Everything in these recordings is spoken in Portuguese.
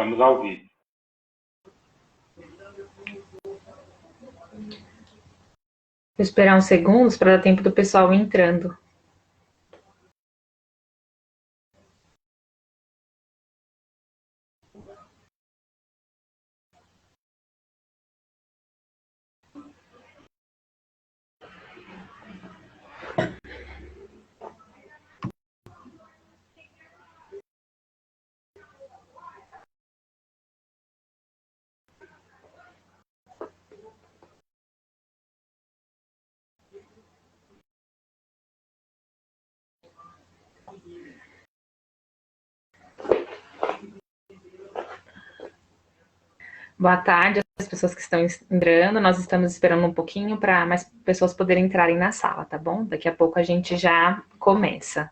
Estamos ao vivo. Vou esperar uns segundos para dar tempo do pessoal entrando. Boa tarde às pessoas que estão entrando. Nós estamos esperando um pouquinho para mais pessoas poderem entrarem na sala, tá bom? Daqui a pouco a gente já começa.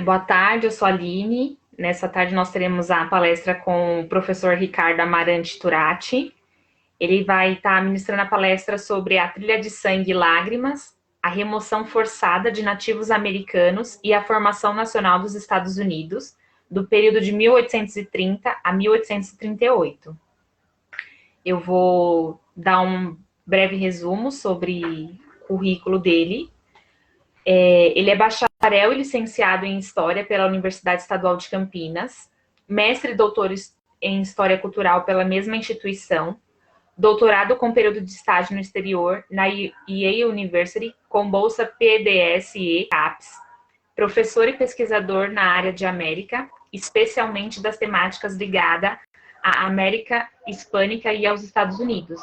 Boa tarde, eu sou a Aline. Nessa tarde nós teremos a palestra com o professor Ricardo Amarante Turati. Ele vai estar ministrando a palestra sobre a trilha de sangue e lágrimas, a remoção forçada de nativos americanos e a formação nacional dos Estados Unidos, do período de 1830 a 1838. Eu vou dar um breve resumo sobre o currículo dele. Ele é bacharel e licenciado em História pela Universidade Estadual de Campinas, mestre e doutor em História Cultural pela mesma instituição, doutorado com período de estágio no exterior na Yale University, com bolsa PDS-E-CAPES, professor e pesquisador na área de América, especialmente das temáticas ligadas à América Hispânica e aos Estados Unidos.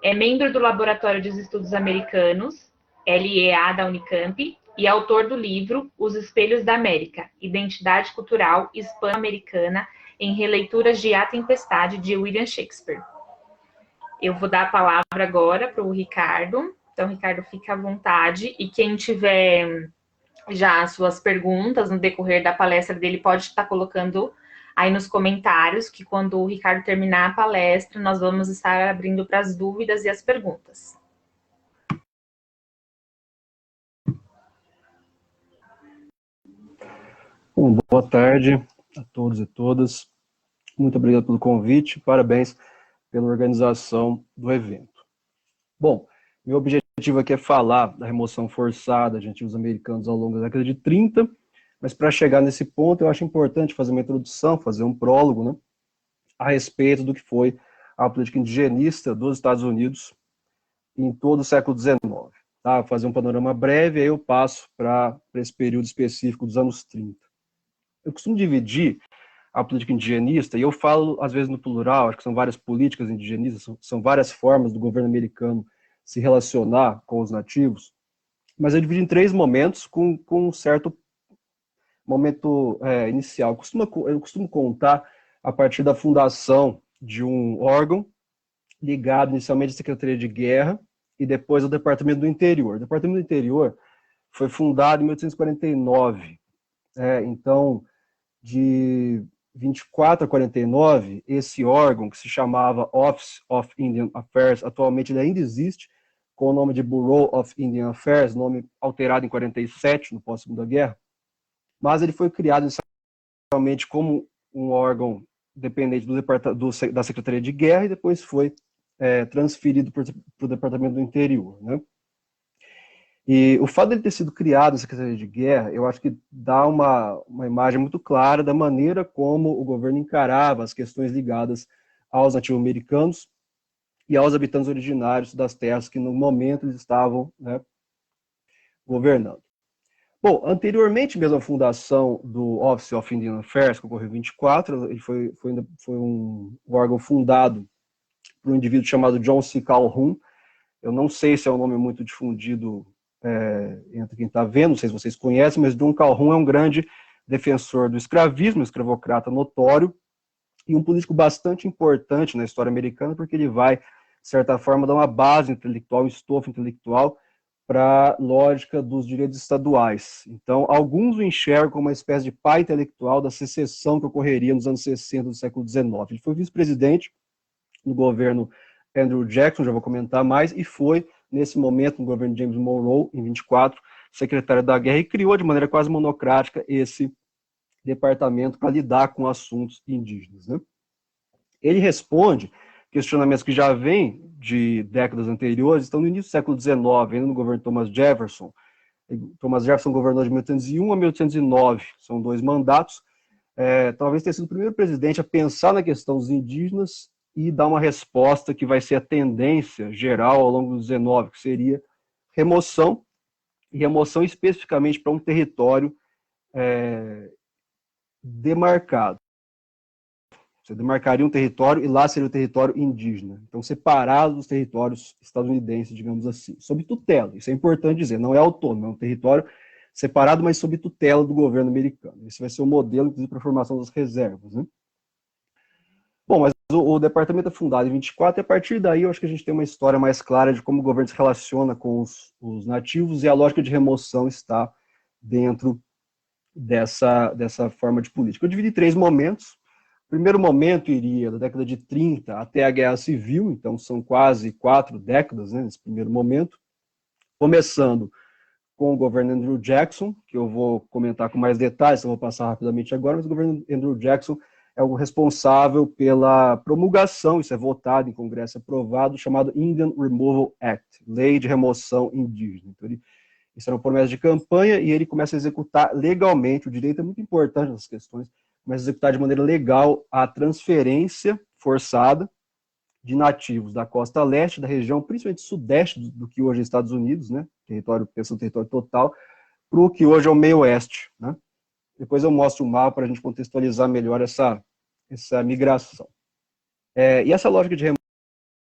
É membro do Laboratório de Estudos Americanos, LEA da Unicamp, e autor do livro Os Espelhos da América, Identidade Cultural Hispano-Americana em Releituras de A Tempestade, de William Shakespeare. Eu vou dar a palavra agora para o Ricardo. Então, Ricardo, fica à vontade. E quem tiver já as suas perguntas no decorrer da palestra dele, pode estar colocando aí nos comentários, que quando o Ricardo terminar a palestra, nós vamos estar abrindo para as dúvidas e as perguntas. Bom, boa tarde a todos e todas. Muito obrigado pelo convite, parabéns pela organização do evento. Bom, meu objetivo aqui é falar da remoção forçada de nativos americanos ao longo da década de 30, mas para chegar nesse ponto eu acho importante fazer uma introdução, fazer um prólogo, né, a respeito do que foi a política indigenista dos Estados Unidos em todo o século XIX. Tá? Vou fazer um panorama breve, aí eu passo para esse período específico dos anos 30. Eu costumo dividir a política indigenista, e eu falo às vezes no plural, acho que são várias políticas indigenistas, são várias formas do governo americano se relacionar com os nativos, mas eu divido em 3 momentos com um certo momento inicial. Eu costumo contar a partir da fundação de um órgão ligado inicialmente à Secretaria de Guerra e depois ao Departamento do Interior. O Departamento do Interior foi fundado em 1849, então de 24 a 49, esse órgão, que se chamava Office of Indian Affairs, atualmente ele ainda existe, com o nome de Bureau of Indian Affairs, nome alterado em 47, no pós-Segunda Guerra, mas ele foi criado inicialmente como um órgão dependente da Secretaria de Guerra e depois foi transferido para o Departamento do Interior, né? E o fato dele ter sido criado a Secretaria de Guerra, eu acho que dá uma imagem muito clara da maneira como o governo encarava as questões ligadas aos nativos americanos e aos habitantes originários das terras que no momento eles estavam, né, governando. Bom, anteriormente mesmo à fundação do Office of Indian Affairs, que ocorreu em 24, ele foi um órgão fundado por um indivíduo chamado John C. Calhoun. Eu não sei se é um nome muito difundido entre quem está vendo, não sei se vocês conhecem, mas John Calhoun é um grande defensor do escravismo, escravocrata notório, e um político bastante importante na história americana, porque ele vai, de certa forma, dar uma base intelectual, um estofo intelectual para a lógica dos direitos estaduais. Então, alguns o enxergam como uma espécie de pai intelectual da secessão que ocorreria nos anos 60 do século XIX. Ele foi vice-presidente no governo Andrew Jackson, já vou comentar mais, e foi, nesse momento, no governo James Monroe, em 24, secretário da Guerra, e criou de maneira quase monocrática esse departamento para lidar com assuntos indígenas, né? Ele responde questionamentos que já vêm de décadas anteriores, estão no início do século XIX, ainda no governo Thomas Jefferson. Thomas Jefferson governou de 1801 a 1809, são 2 mandatos. Talvez tenha sido o primeiro presidente a pensar na questão dos indígenas e dar uma resposta que vai ser a tendência geral ao longo do XIX, que seria remoção, e remoção especificamente para um território demarcado. Você demarcaria um território e lá seria o território indígena. Então, separado dos territórios estadunidenses, digamos assim, sob tutela. Isso é importante dizer, não é autônomo, é um território separado, mas sob tutela do governo americano. Esse vai ser o modelo, inclusive, para a formação das reservas, né? Bom, mas o departamento é fundado em 24, e a partir daí eu acho que a gente tem uma história mais clara de como o governo se relaciona com os nativos, e a lógica de remoção está dentro dessa forma de política. Eu dividi 3 momentos. O primeiro momento iria da década de 30 até a Guerra Civil, então são quase 4 décadas, né, nesse primeiro momento, começando com o governo Andrew Jackson, que eu vou comentar com mais detalhes, eu vou passar rapidamente agora, mas o governo Andrew Jackson é o responsável pela promulgação, isso é votado em Congresso, aprovado, chamado Indian Removal Act, Lei de Remoção Indígena. Então, isso era uma promessa de campanha e ele começa a executar legalmente, o direito é muito importante nessas questões, começa a executar de maneira legal a transferência forçada de nativos da costa leste, da região, principalmente sudeste do que hoje é Estados Unidos, né, pensando no território total, para o que hoje é o meio oeste, né. Depois eu mostro o mapa para a gente contextualizar melhor essa migração. E essa lógica de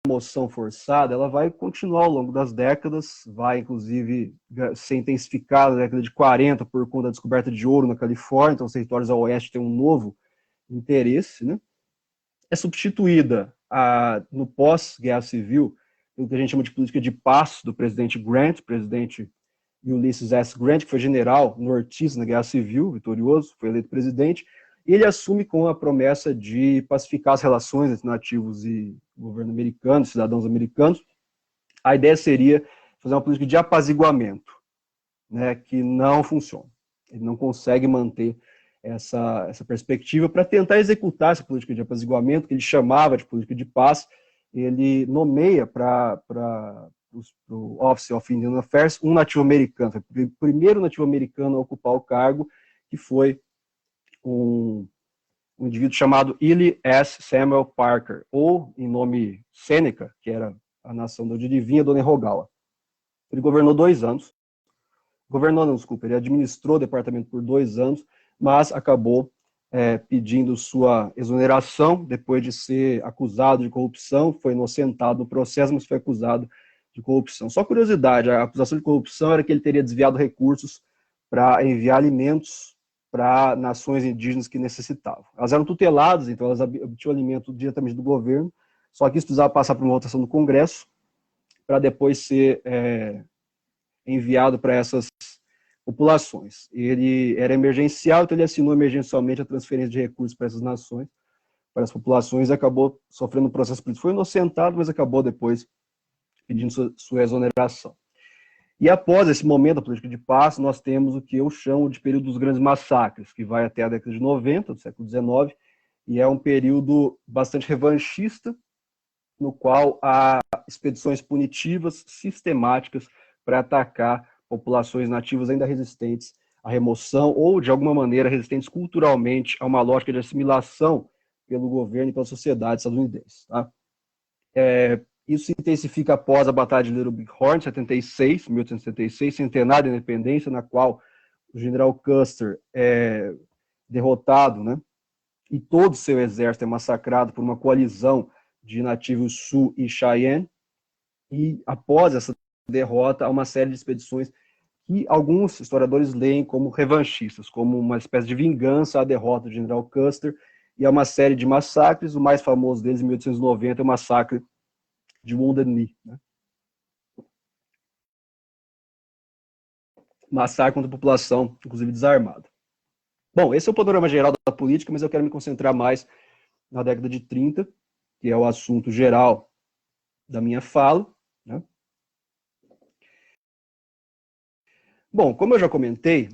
remoção forçada, ela vai continuar ao longo das décadas, vai inclusive ser intensificada na década de 40 por conta da descoberta de ouro na Califórnia, então os territórios a oeste têm um novo interesse, né? É substituída no pós-guerra civil pelo que a gente chama de política de paz do presidente Grant, presidente Ulysses S. Grant, que foi general nortista na guerra civil, vitorioso, foi eleito presidente, e ele assume com a promessa de pacificar as relações entre nativos e governo americano, cidadãos americanos. A ideia seria fazer uma política de apaziguamento, né, que não funciona. Ele não consegue manter essa perspectiva para tentar executar essa política de apaziguamento, que ele chamava de política de paz. Ele nomeia para o Office of Indian Affairs um nativo americano, foi o primeiro nativo americano a ocupar o cargo, que foi um indivíduo chamado Ely S. Samuel Parker, ou, em nome Sêneca, que era a nação de onde ele vinha, Dona Rogawa. Ele governou 2 anos, ele administrou o departamento por 2 anos, mas acabou pedindo sua exoneração, depois de ser acusado de corrupção, foi inocentado no processo, mas foi acusado de corrupção. Só curiosidade, a acusação de corrupção era que ele teria desviado recursos para enviar alimentos para nações indígenas que necessitavam. Elas eram tuteladas, então elas obtinham alimento diretamente do governo, só que isso precisava passar por uma votação no Congresso, para depois ser enviado para essas populações. Ele era emergencial, então ele assinou emergencialmente a transferência de recursos para essas nações, para as populações, e acabou sofrendo um processo político. Foi inocentado, mas acabou depois pedindo sua exoneração. E após esse momento da política de paz, nós temos o que eu chamo de período dos grandes massacres, que vai até a década de 90, do século XIX, e é um período bastante revanchista, no qual há expedições punitivas sistemáticas para atacar populações nativas ainda resistentes à remoção ou, de alguma maneira, resistentes culturalmente a uma lógica de assimilação pelo governo e pela sociedade estadunidense. Tá? Isso se intensifica após a Batalha de Little Bighorn, 1876, centenário da independência, na qual o general Custer é derrotado, né? E todo o seu exército é massacrado por uma coalizão de nativos Sioux e Cheyenne. E após essa derrota, há uma série de expedições que alguns historiadores leem como revanchistas, como uma espécie de vingança à derrota do general Custer, e há uma série de massacres. O mais famoso deles, em 1890, é o massacre de Wounded Knee, né? massacre contra a população, inclusive desarmada. Bom, esse é o panorama geral da política, mas eu quero me concentrar mais na década de 30, que é o assunto geral da minha fala, né? Bom, como eu já comentei,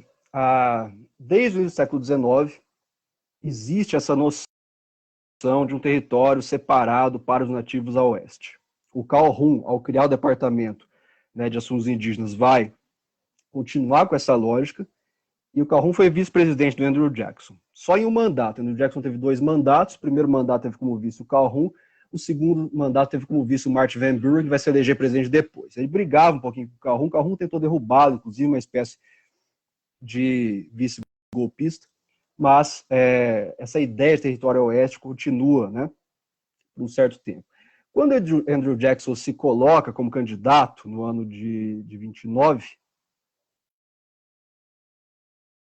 desde o início do século XIX, existe essa noção de um território separado para os nativos a oeste. O Calhoun, ao criar o departamento, né, de assuntos indígenas, vai continuar com essa lógica, e o Calhoun foi vice-presidente do Andrew Jackson. Só em um mandato. O Andrew Jackson teve 2 mandatos, o primeiro mandato teve como vice o Calhoun, o segundo mandato teve como vice o Martin Van Buren, que vai se eleger presidente depois. Ele brigava um pouquinho com o Calhoun tentou derrubá-lo, inclusive uma espécie de vice-golpista, mas essa ideia de território oeste continua, né, por um certo tempo. Quando Andrew Jackson se coloca como candidato no ano de 29,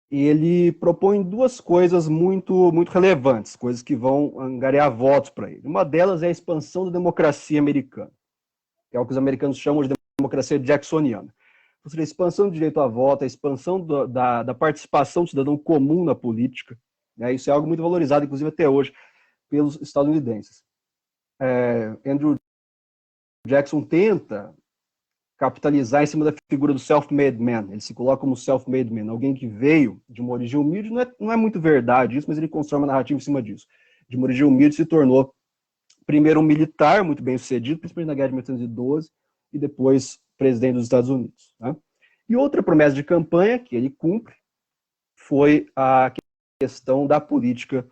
ele propõe 2 coisas muito relevantes, coisas que vão angariar votos para ele. Uma delas é a expansão da democracia americana, que é o que os americanos chamam de democracia jacksoniana. Ou seja, a expansão do direito à voto, a expansão da participação do cidadão comum na política, né? Isso é algo muito valorizado, inclusive até hoje, pelos estadunidenses. Andrew Jackson tenta capitalizar em cima da figura do self-made man. Ele se coloca como self-made man, alguém que veio de uma origem humilde. Não é muito verdade isso, mas ele constrói uma narrativa em cima disso. De uma origem humilde se tornou primeiro um militar muito bem sucedido, principalmente na Guerra de 1812, e depois presidente dos Estados Unidos, né? E outra promessa de campanha que ele cumpre foi a questão da política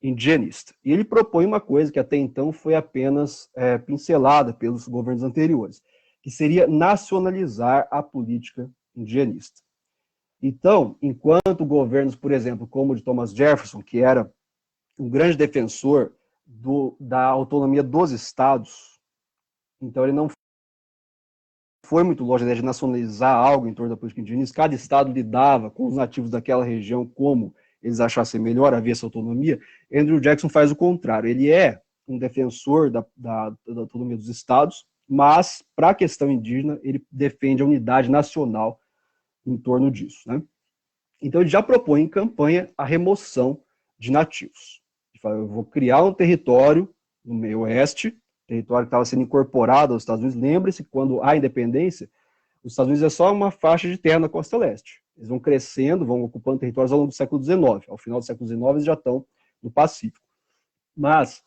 indigenista. E ele propõe uma coisa que até então foi apenas pincelada pelos governos anteriores, que seria nacionalizar a política indigenista. Então, enquanto governos, por exemplo, como o de Thomas Jefferson, que era um grande defensor da autonomia dos estados, então ele não foi muito longe de nacionalizar algo em torno da política indigenista, cada estado lidava com os nativos daquela região como eles achassem melhor, havia essa autonomia. Andrew Jackson faz o contrário, ele é um defensor da autonomia dos estados, mas, para a questão indígena, ele defende a unidade nacional em torno disso, né? Então, ele já propõe em campanha a remoção de nativos. Ele fala, eu vou criar um território no meio oeste, território que estava sendo incorporado aos Estados Unidos. Lembre-se que quando há independência, os Estados Unidos é só uma faixa de terra na costa leste. Eles vão crescendo, vão ocupando territórios ao longo do século XIX. Ao final do século XIX, eles já estão no Pacífico. Mas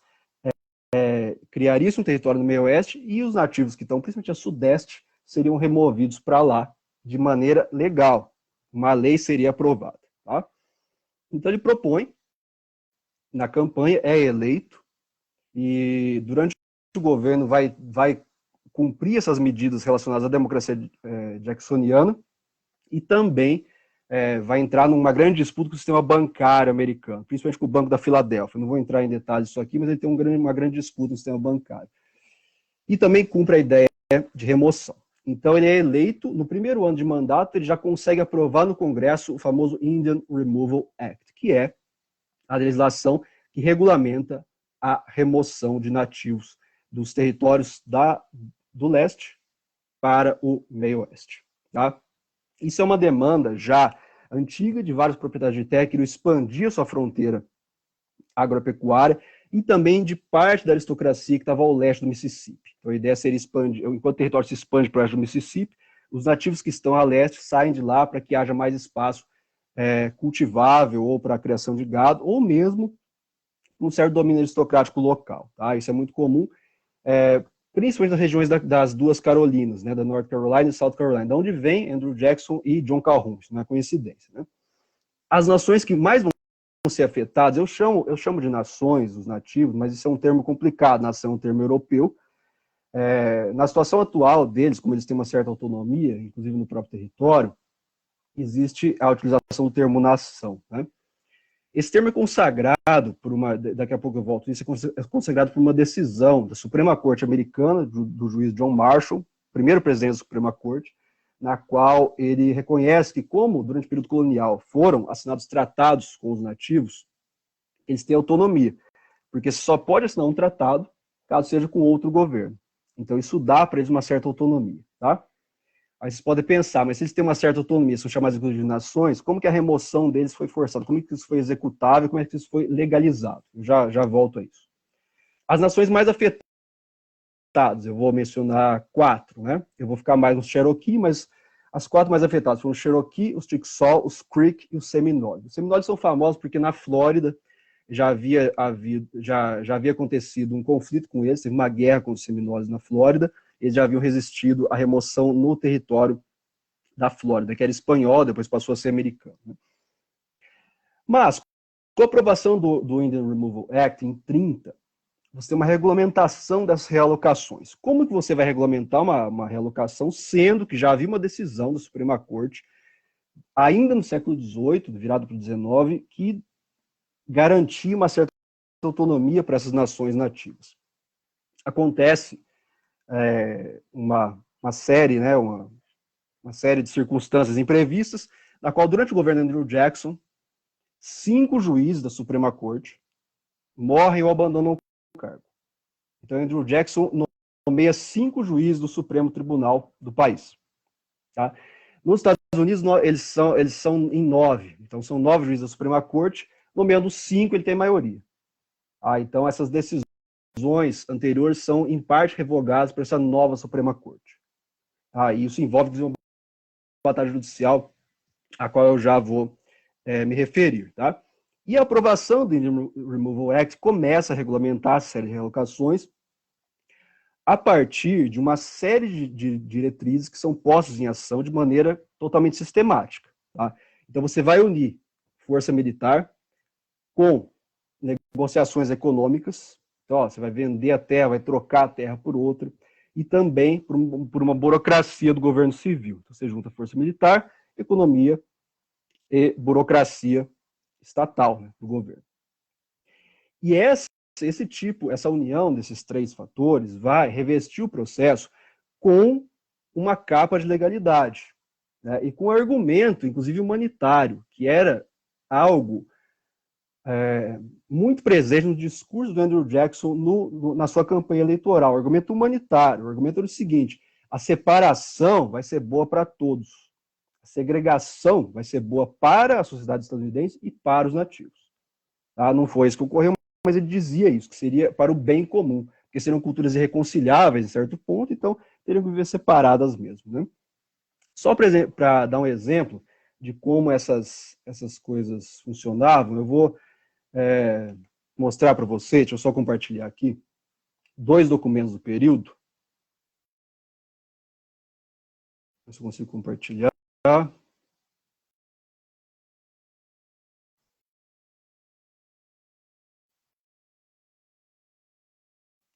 criaria-se um território no meio oeste e os nativos que estão, principalmente a sudeste, seriam removidos para lá de maneira legal. Uma lei seria aprovada. Tá? Então ele propõe, na campanha, é eleito, e durante o governo vai cumprir essas medidas relacionadas à democracia jacksoniana e também vai entrar numa grande disputa com o sistema bancário americano, principalmente com o Banco da Filadélfia. Não vou entrar em detalhes disso aqui, mas ele tem uma grande disputa no sistema bancário. E também cumpre a ideia de remoção. Então, ele é eleito, no primeiro ano de mandato, ele já consegue aprovar no Congresso o famoso Indian Removal Act, que é a legislação que regulamenta a remoção de nativos dos territórios do leste para o meio oeste. Tá? Isso é uma demanda já antiga de vários proprietários de terra que queriam expandir sua fronteira agropecuária e também de parte da aristocracia que estava ao leste do Mississippi. Então a ideia seria expandir, enquanto o território se expande para o leste do Mississippi, os nativos que estão a leste saem de lá para que haja mais espaço cultivável ou para a criação de gado, ou mesmo um certo domínio aristocrático local. Tá? Isso é muito comum, principalmente nas regiões das 2 Carolinas, né, da North Carolina e South Carolina, de onde vem Andrew Jackson e John Calhoun, isso não é coincidência. Né? As nações que mais vão ser afetadas, eu chamo de nações, os nativos, mas isso é um termo complicado, nação é um termo europeu. Na situação atual deles, como eles têm uma certa autonomia, inclusive no próprio território, existe a utilização do termo nação. Né? Esse termo é consagrado por daqui a pouco eu volto, isso é consagrado por uma decisão da Suprema Corte americana, do juiz John Marshall, primeiro presidente da Suprema Corte, na qual ele reconhece que, como durante o período colonial foram assinados tratados com os nativos, eles têm autonomia, porque só pode assinar um tratado caso seja com outro governo. Então isso dá para eles uma certa autonomia. Tá? Aí vocês podem pensar, mas se eles têm uma certa autonomia, são chamadas de nações, como que a remoção deles foi forçada? Como que isso foi executável? Como é que isso foi legalizado? Eu já volto a isso. As nações mais afetadas, eu vou mencionar 4, né? Eu vou ficar mais nos Cherokee, mas as 4 mais afetadas foram os Cherokee, os Chickasaw, os Creek e os Seminoles. Os Seminoles são famosos porque na Flórida já havia acontecido um conflito com eles, teve uma guerra com os Seminoles na Flórida, eles já haviam resistido à remoção no território da Flórida, que era espanhol, depois passou a ser americano. Mas, com a aprovação do Indian Removal Act em 30, você tem uma regulamentação das realocações. Como que você vai regulamentar uma realocação, sendo que já havia uma decisão da Suprema Corte, ainda no século XVIII, virado para o XIX, que garantia uma certa autonomia para essas nações nativas. Acontece uma série, né, uma série de circunstâncias imprevistas, na qual, durante o governo de Andrew Jackson, 5 juízes da Suprema Corte morrem ou abandonam o cargo. Então, Andrew Jackson nomeia 5 juízes do Supremo Tribunal do país. Tá? Nos Estados Unidos, eles são em 9. Então, são 9 juízes da Suprema Corte, nomeando 5, ele tem maioria. Então, essas decisões anteriores são, em parte, revogadas por essa nova Suprema Corte. E isso envolve uma batalha judicial, a qual eu já vou me referir. Tá? E a aprovação do Indian Removal Act começa a regulamentar a série de realocações a partir de uma série de diretrizes que são postas em ação de maneira totalmente sistemática. Tá? Então, você vai unir força militar com negociações econômicas. Então, você vai vender a terra, vai trocar a terra por outra, e também por uma burocracia do governo civil. Então, você junta força militar, economia e burocracia estatal, né, do governo. E essa união desses 3 fatores vai revestir o processo com uma capa de legalidade, né, e com um argumento, inclusive humanitário, que era algo muito presente no discurso do Andrew Jackson na sua campanha eleitoral. O argumento humanitário, o argumento era o seguinte: a separação vai ser boa para todos. A segregação vai ser boa para a sociedade estadunidense e para os nativos. Tá? Não foi isso que ocorreu, mas ele dizia isso, que seria para o bem comum, porque seriam culturas irreconciliáveis em certo ponto, então teriam que viver separadas mesmo. Né? Só para dar um exemplo de como essas coisas funcionavam, eu vou mostrar para você, deixa eu só compartilhar aqui, 2 documentos do período. Se eu consigo compartilhar.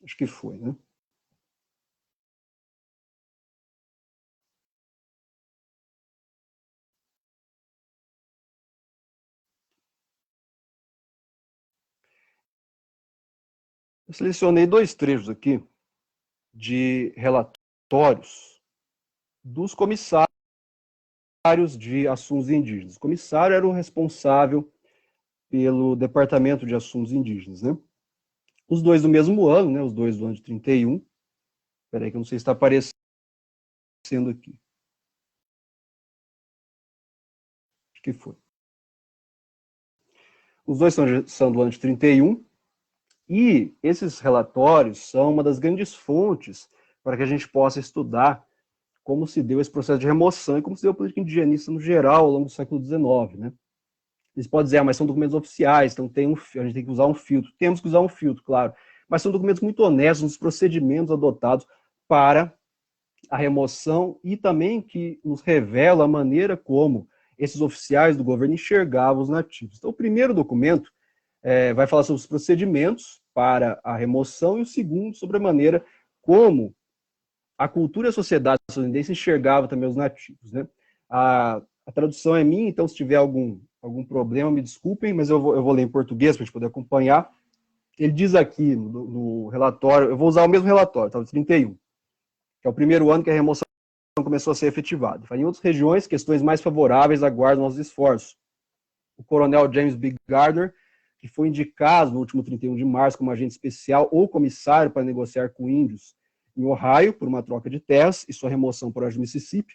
Acho que foi, né? Eu selecionei 2 trechos aqui de relatórios dos comissários de assuntos indígenas. O comissário era o responsável pelo Departamento de Assuntos Indígenas, né? Os 2 do mesmo ano, né? Os 2 do ano de 31. Espera aí que eu não sei se está aparecendo aqui. Acho que foi. Os 2 são do ano de 31. E esses relatórios são uma das grandes fontes para que a gente possa estudar como se deu esse processo de remoção e como se deu a política indigenista no geral ao longo do século XIX. Né? Eles podem dizer, mas são documentos oficiais, então a gente tem que usar um filtro. Temos que usar um filtro, claro, mas são documentos muito honestos nos procedimentos adotados para a remoção e também que nos revela a maneira como esses oficiais do governo enxergavam os nativos. Então, o primeiro documento vai falar sobre os procedimentos para a remoção e o segundo sobre a maneira como a cultura e a sociedade estadunidense enxergava também os nativos. Né? A tradução é minha, então se tiver algum problema, me desculpem, mas eu vou ler em português para a gente poder acompanhar. Ele diz aqui no relatório, eu vou usar o mesmo relatório, tá, 31, que é o primeiro ano que a remoção começou a ser efetivada. Em outras regiões, questões mais favoráveis aguardam nossos esforços. O coronel James B. Gardner, que foi indicado no último 31 de março como agente especial ou comissário para negociar com índios em Ohio por uma troca de terras e sua remoção para o Mississippi,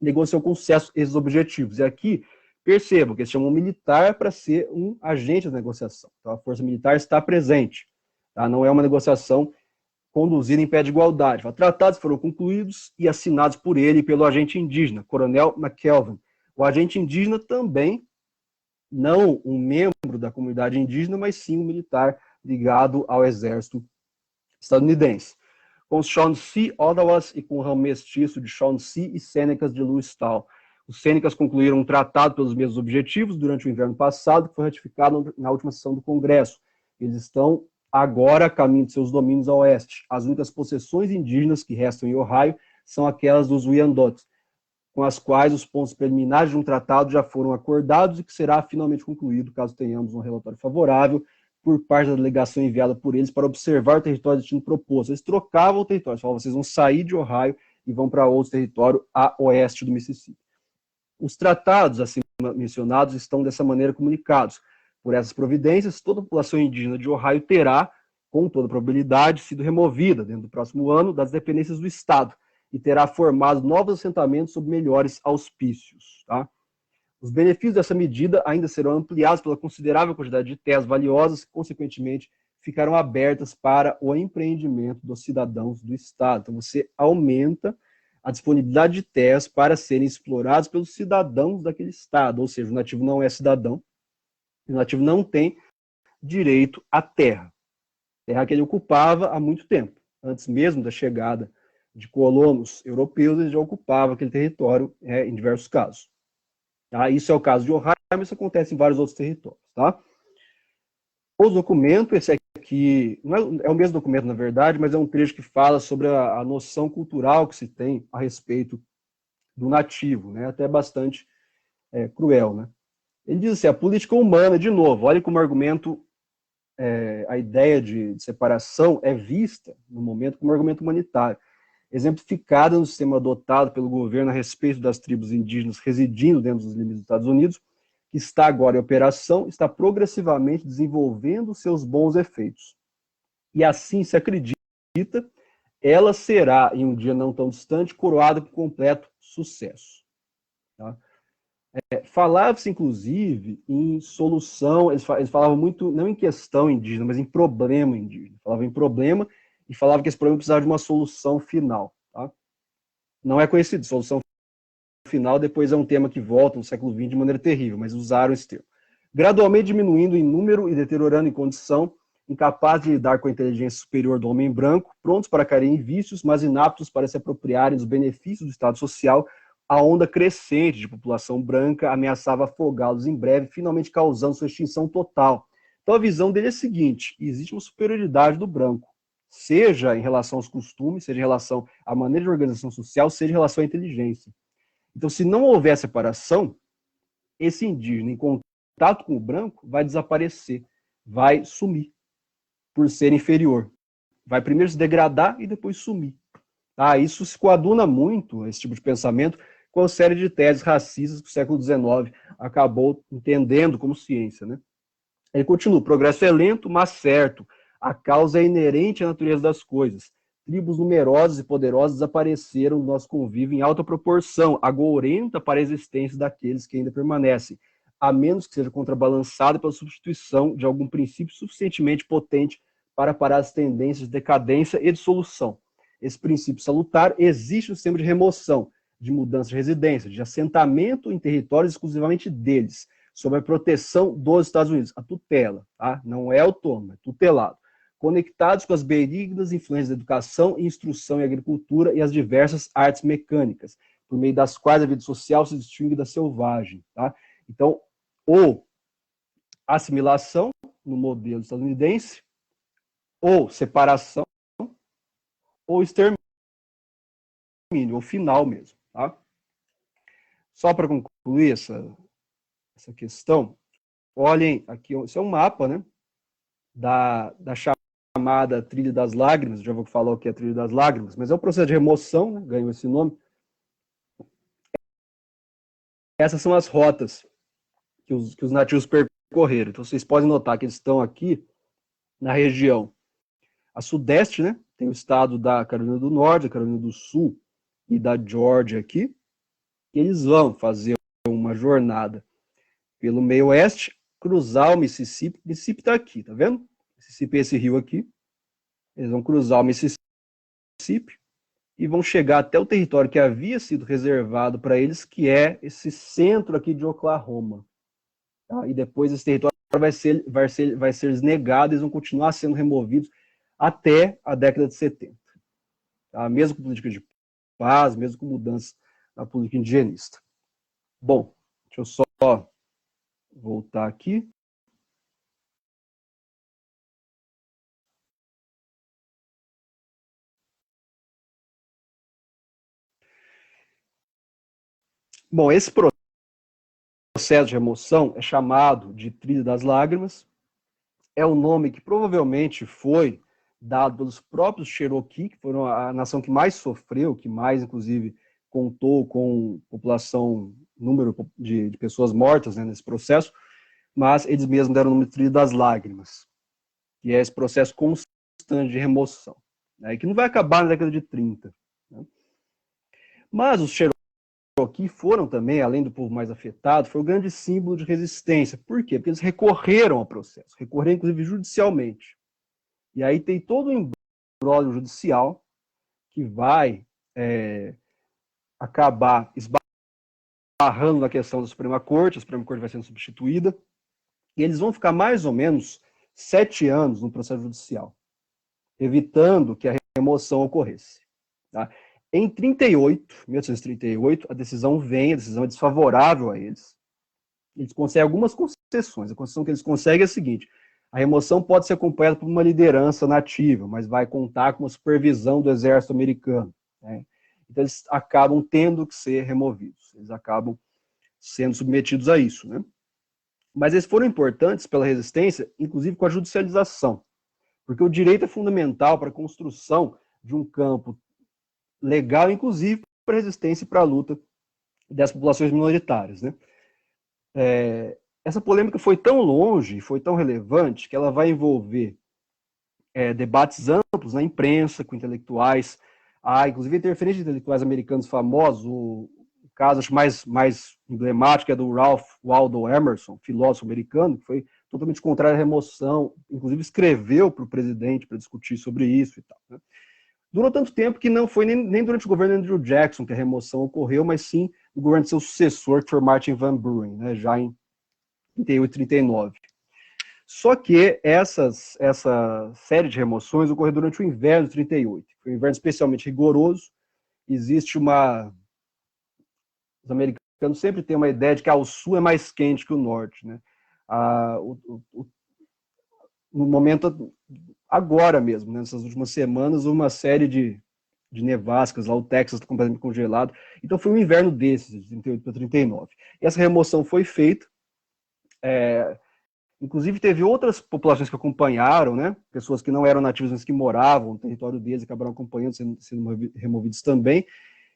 negociou com sucesso esses objetivos. E aqui, percebam que eles chamam um militar para ser um agente da negociação. Então, a força militar está presente. Tá? Não é uma negociação conduzida em pé de igualdade. Tratados foram concluídos e assinados por ele e pelo agente indígena, Coronel McKelvin. O agente indígena também, não um membro da comunidade indígena, mas sim um militar ligado ao exército estadunidense. Com os Shawnee Ottawas e com o ramo mestiço de Shawnee e Sênecas de Lewistal. Os Sênecas concluíram um tratado pelos mesmos objetivos durante o inverno passado, que foi ratificado na última sessão do Congresso. Eles estão agora a caminho de seus domínios a oeste. As únicas possessões indígenas que restam em Ohio são aquelas dos Wyandot, com as quais os pontos preliminares de um tratado já foram acordados e que será finalmente concluído, caso tenhamos um relatório favorável, por parte da delegação enviada por eles para observar o território de destino proposto. Eles trocavam o território, falavam, vocês vão sair de Ohio e vão para outro território a oeste do Mississippi. Os tratados acima mencionados estão dessa maneira comunicados. Por essas providências, toda a população indígena de Ohio terá, com toda probabilidade, sido removida dentro do próximo ano das dependências do Estado e terá formado novos assentamentos sob melhores auspícios. Tá? Os benefícios dessa medida ainda serão ampliados pela considerável quantidade de terras valiosas que, consequentemente, ficarão abertas para o empreendimento dos cidadãos do Estado. Então, você aumenta a disponibilidade de terras para serem exploradas pelos cidadãos daquele Estado, ou seja, o nativo não é cidadão, o nativo não tem direito à terra, terra que ele ocupava há muito tempo. Antes mesmo da chegada de colonos europeus, ele já ocupava aquele território em diversos casos. Tá? Isso é o caso de Ohio, mas isso acontece em vários outros territórios. Tá? O documento, esse aqui, não é o mesmo documento, na verdade, mas é um trecho que fala sobre a noção cultural que se tem a respeito do nativo, né? Até bastante cruel. Né? Ele diz assim, a política humana, de novo, olha como argumento, a ideia de separação é vista, no momento, como argumento humanitário, exemplificada no sistema adotado pelo governo a respeito das tribos indígenas residindo dentro dos limites dos Estados Unidos, que está agora em operação, está progressivamente desenvolvendo seus bons efeitos. E assim se acredita, ela será, em um dia não tão distante, coroada com completo sucesso. Tá? Falava-se, inclusive, em solução, eles falavam muito, não em questão indígena, mas em problema indígena. Falavam em problema e falavam que esse problema precisava de uma solução final. Tá? Não é conhecido, solução final depois é um tema que volta no século XX de maneira terrível, mas usaram esse termo. Gradualmente diminuindo em número e deteriorando em condição, incapazes de lidar com a inteligência superior do homem branco, prontos para cair em vícios, mas inaptos para se apropriarem dos benefícios do Estado social, a onda crescente de população branca ameaçava afogá-los em breve, finalmente causando sua extinção total. Então a visão dele é a seguinte, existe uma superioridade do branco, seja em relação aos costumes, seja em relação à maneira de organização social, seja em relação à inteligência. Então, se não houver separação, esse indígena, em contato com o branco, vai desaparecer, vai sumir, por ser inferior. Vai primeiro se degradar e depois sumir. Tá? Isso se coaduna muito, esse tipo de pensamento, com a série de teses racistas que o século XIX acabou entendendo como ciência. Né? Ele continua, o progresso é lento, mas certo. A causa é inerente à natureza das coisas. Tribos numerosas e poderosas desapareceram do nosso convívio em alta proporção, agourenta para a existência daqueles que ainda permanecem, a menos que seja contrabalançada pela substituição de algum princípio suficientemente potente para parar as tendências de decadência e dissolução. Esse princípio salutar existe no sistema de remoção, de mudança de residência, de assentamento em territórios exclusivamente deles, sob a proteção dos Estados Unidos, a tutela, tá? Não é autônomo, é tutelado. Conectados com as benignas influências da educação, instrução e agricultura e as diversas artes mecânicas, por meio das quais a vida social se distingue da selvagem. Tá? Então, ou assimilação, no modelo estadunidense, ou separação, ou extermínio, ou final mesmo. Tá? Só para concluir essa questão, olhem aqui, isso é um mapa, né, da chamada Trilha das Lágrimas, já vou falar o que é a Trilha das Lágrimas, mas é um processo de remoção, né, ganhou esse nome. Essas são as rotas que os nativos percorreram. Então, vocês podem notar que eles estão aqui na região a sudeste, né? Tem o estado da Carolina do Norte, da Carolina do Sul e da Geórgia aqui. Eles vão fazer uma jornada pelo meio oeste, cruzar o Mississippi. O Mississippi está aqui, tá vendo? Mississippi é esse rio aqui. Eles vão cruzar o Mississippi e vão chegar até o território que havia sido reservado para eles, que é esse centro aqui de Oklahoma. Tá? E depois esse território vai ser negado, eles vão continuar sendo removidos até a década de 70. Tá? Mesmo com política de paz, mesmo com mudanças na política indigenista. Bom, deixa eu só voltar aqui. Bom, esse processo de remoção é chamado de Trilha das Lágrimas. É o nome que provavelmente foi dado pelos próprios Cherokee, que foram a nação que mais sofreu, que mais, inclusive, contou com população, número de pessoas mortas, né, nesse processo, mas eles mesmos deram o nome de Trilha das Lágrimas, que é esse processo constante de remoção, né, que não vai acabar na década de 30. Né. Mas os Cherokee foram também, além do povo mais afetado, foi o grande símbolo de resistência. Por quê? Porque eles recorreram ao processo, recorreram inclusive judicialmente. E aí tem todo um imbróglio judicial que vai acabar esbarrando na questão da Suprema Corte, a Suprema Corte vai sendo substituída, e eles vão ficar mais ou menos 7 anos no processo judicial, evitando que a remoção ocorresse. Tá? Em 1838, a decisão é desfavorável a eles. Eles conseguem algumas concessões. A concessão que eles conseguem é a seguinte: a remoção pode ser acompanhada por uma liderança nativa, mas vai contar com a supervisão do exército americano. Né? Então, eles acabam tendo que ser removidos. Eles acabam sendo submetidos a isso. Né? Mas eles foram importantes pela resistência, inclusive com a judicialização. Porque o direito é fundamental para a construção de um campo legal, inclusive para a resistência e para a luta das populações minoritárias. Né? Essa polêmica foi tão longe, foi tão relevante, que ela vai envolver debates amplos na imprensa, com intelectuais, inclusive interferência de intelectuais americanos famosos. O caso acho mais emblemático é do Ralph Waldo Emerson, filósofo americano, que foi totalmente contrário à remoção, inclusive escreveu para o presidente para discutir sobre isso e tal. Né? Durou tanto tempo que não foi nem durante o governo Andrew Jackson que a remoção ocorreu, mas sim no governo de seu sucessor, que foi Martin Van Buren, né, já em 38 e 39. Só que essa série de remoções ocorreu durante o inverno de 38. Foi um inverno especialmente rigoroso. Existe uma... Os americanos sempre têm uma ideia de que o sul é mais quente que o norte. Né? No momento, agora mesmo, né, nessas últimas semanas, uma série de nevascas, lá o Texas está completamente congelado. Então foi um inverno desses, de 38 para 39. E essa remoção foi feita. Inclusive teve outras populações que acompanharam, né? Pessoas que não eram nativas, mas que moravam no território deles, acabaram acompanhando, sendo removidos também.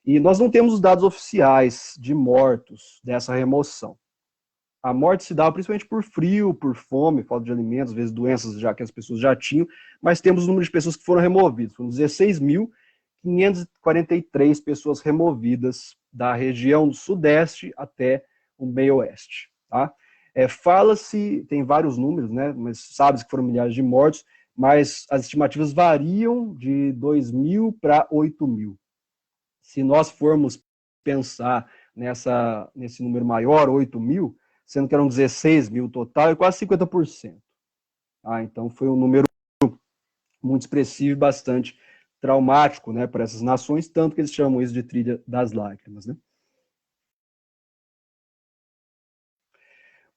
E nós não temos os dados oficiais de mortos dessa remoção. A morte se dava principalmente por frio, por fome, falta de alimentos, às vezes doenças já que as pessoas já tinham, mas temos o número de pessoas que foram removidas. Foram 16.543 pessoas removidas da região do sudeste até o meio oeste. Tá? Fala-se, tem vários números, né, mas sabe-se que foram milhares de mortos, mas as estimativas variam de 2.000 para 8.000. Se nós formos pensar nesse número maior, 8.000, sendo que eram 16.000 total, é quase 50%. Então foi um número muito expressivo e bastante traumático, né, para essas nações, tanto que eles chamam isso de Trilha das Lágrimas. Né?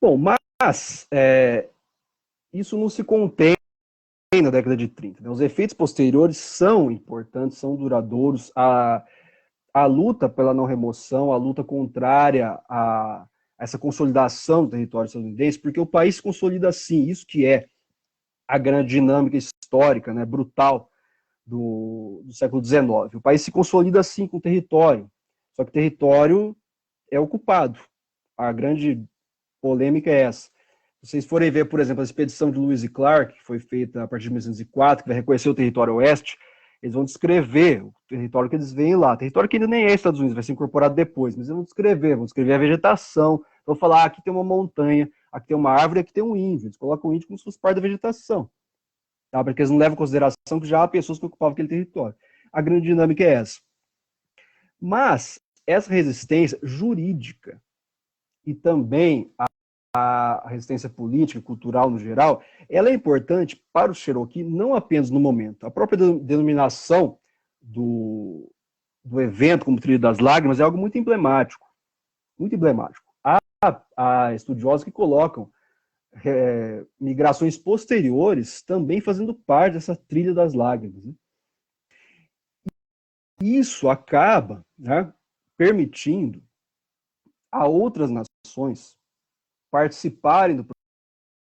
Bom, mas isso não se contém na década de 30. Né? Os efeitos posteriores são importantes, são duradouros. A luta pela não remoção, a luta contrária a essa consolidação do território estadunidense, porque o país se consolida assim, isso que é a grande dinâmica histórica, né, brutal do século XIX. O país se consolida assim com o território, só que o território é ocupado. A grande polêmica é essa. Se vocês forem ver, por exemplo, a expedição de Lewis e Clark, que foi feita a partir de 1904, que vai reconhecer o território oeste, Eles vão descrever o território que eles veem lá. Território que ainda nem é Estados Unidos, vai ser incorporado depois, mas eles vão descrever a vegetação, vão falar, aqui tem uma montanha, aqui tem uma árvore, aqui tem um índio. Eles colocam o índio como se fosse parte da vegetação, tá? Porque eles não levam em consideração que já há pessoas que ocupavam aquele território. A grande dinâmica é essa. Mas essa resistência jurídica e também a resistência política e cultural no geral, ela é importante para o Cherokee não apenas no momento. A própria denominação do evento como Trilha das Lágrimas é algo muito emblemático. Muito emblemático. Há estudiosos que colocam migrações posteriores também fazendo parte dessa Trilha das Lágrimas, né? Isso acaba, né, permitindo a outras nações participarem do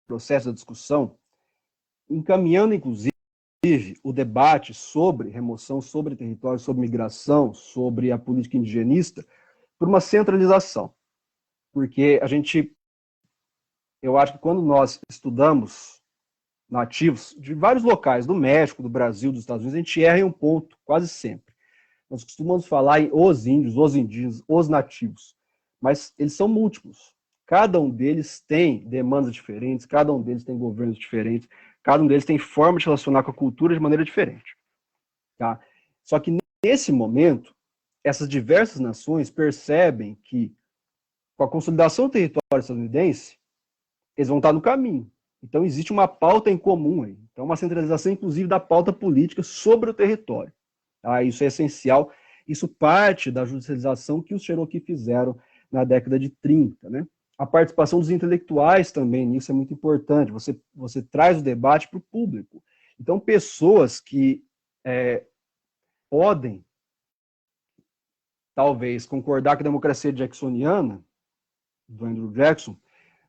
processo da discussão, encaminhando, inclusive, o debate sobre remoção, sobre território, sobre migração, sobre a política indigenista, por uma centralização. Porque eu acho que quando nós estudamos nativos de vários locais, do México, do Brasil, dos Estados Unidos, a gente erra em um ponto, quase sempre. Nós costumamos falar em os índios, os indígenas, os nativos, mas eles são múltiplos. Cada um deles tem demandas diferentes, cada um deles tem governos diferentes, cada um deles tem forma de relacionar com a cultura de maneira diferente. Tá? Só que nesse momento, essas diversas nações percebem que, com a consolidação do território estadunidense, eles vão estar no caminho. Então existe uma pauta em comum aí. Então uma centralização, inclusive, da pauta política sobre o território. Tá? Isso é essencial. Isso parte da judicialização que os Cherokee fizeram na década de 30, né? A participação dos intelectuais também nisso é muito importante. Você traz o debate para o público. Então, pessoas que podem, talvez, concordar com a democracia jacksoniana, do Andrew Jackson,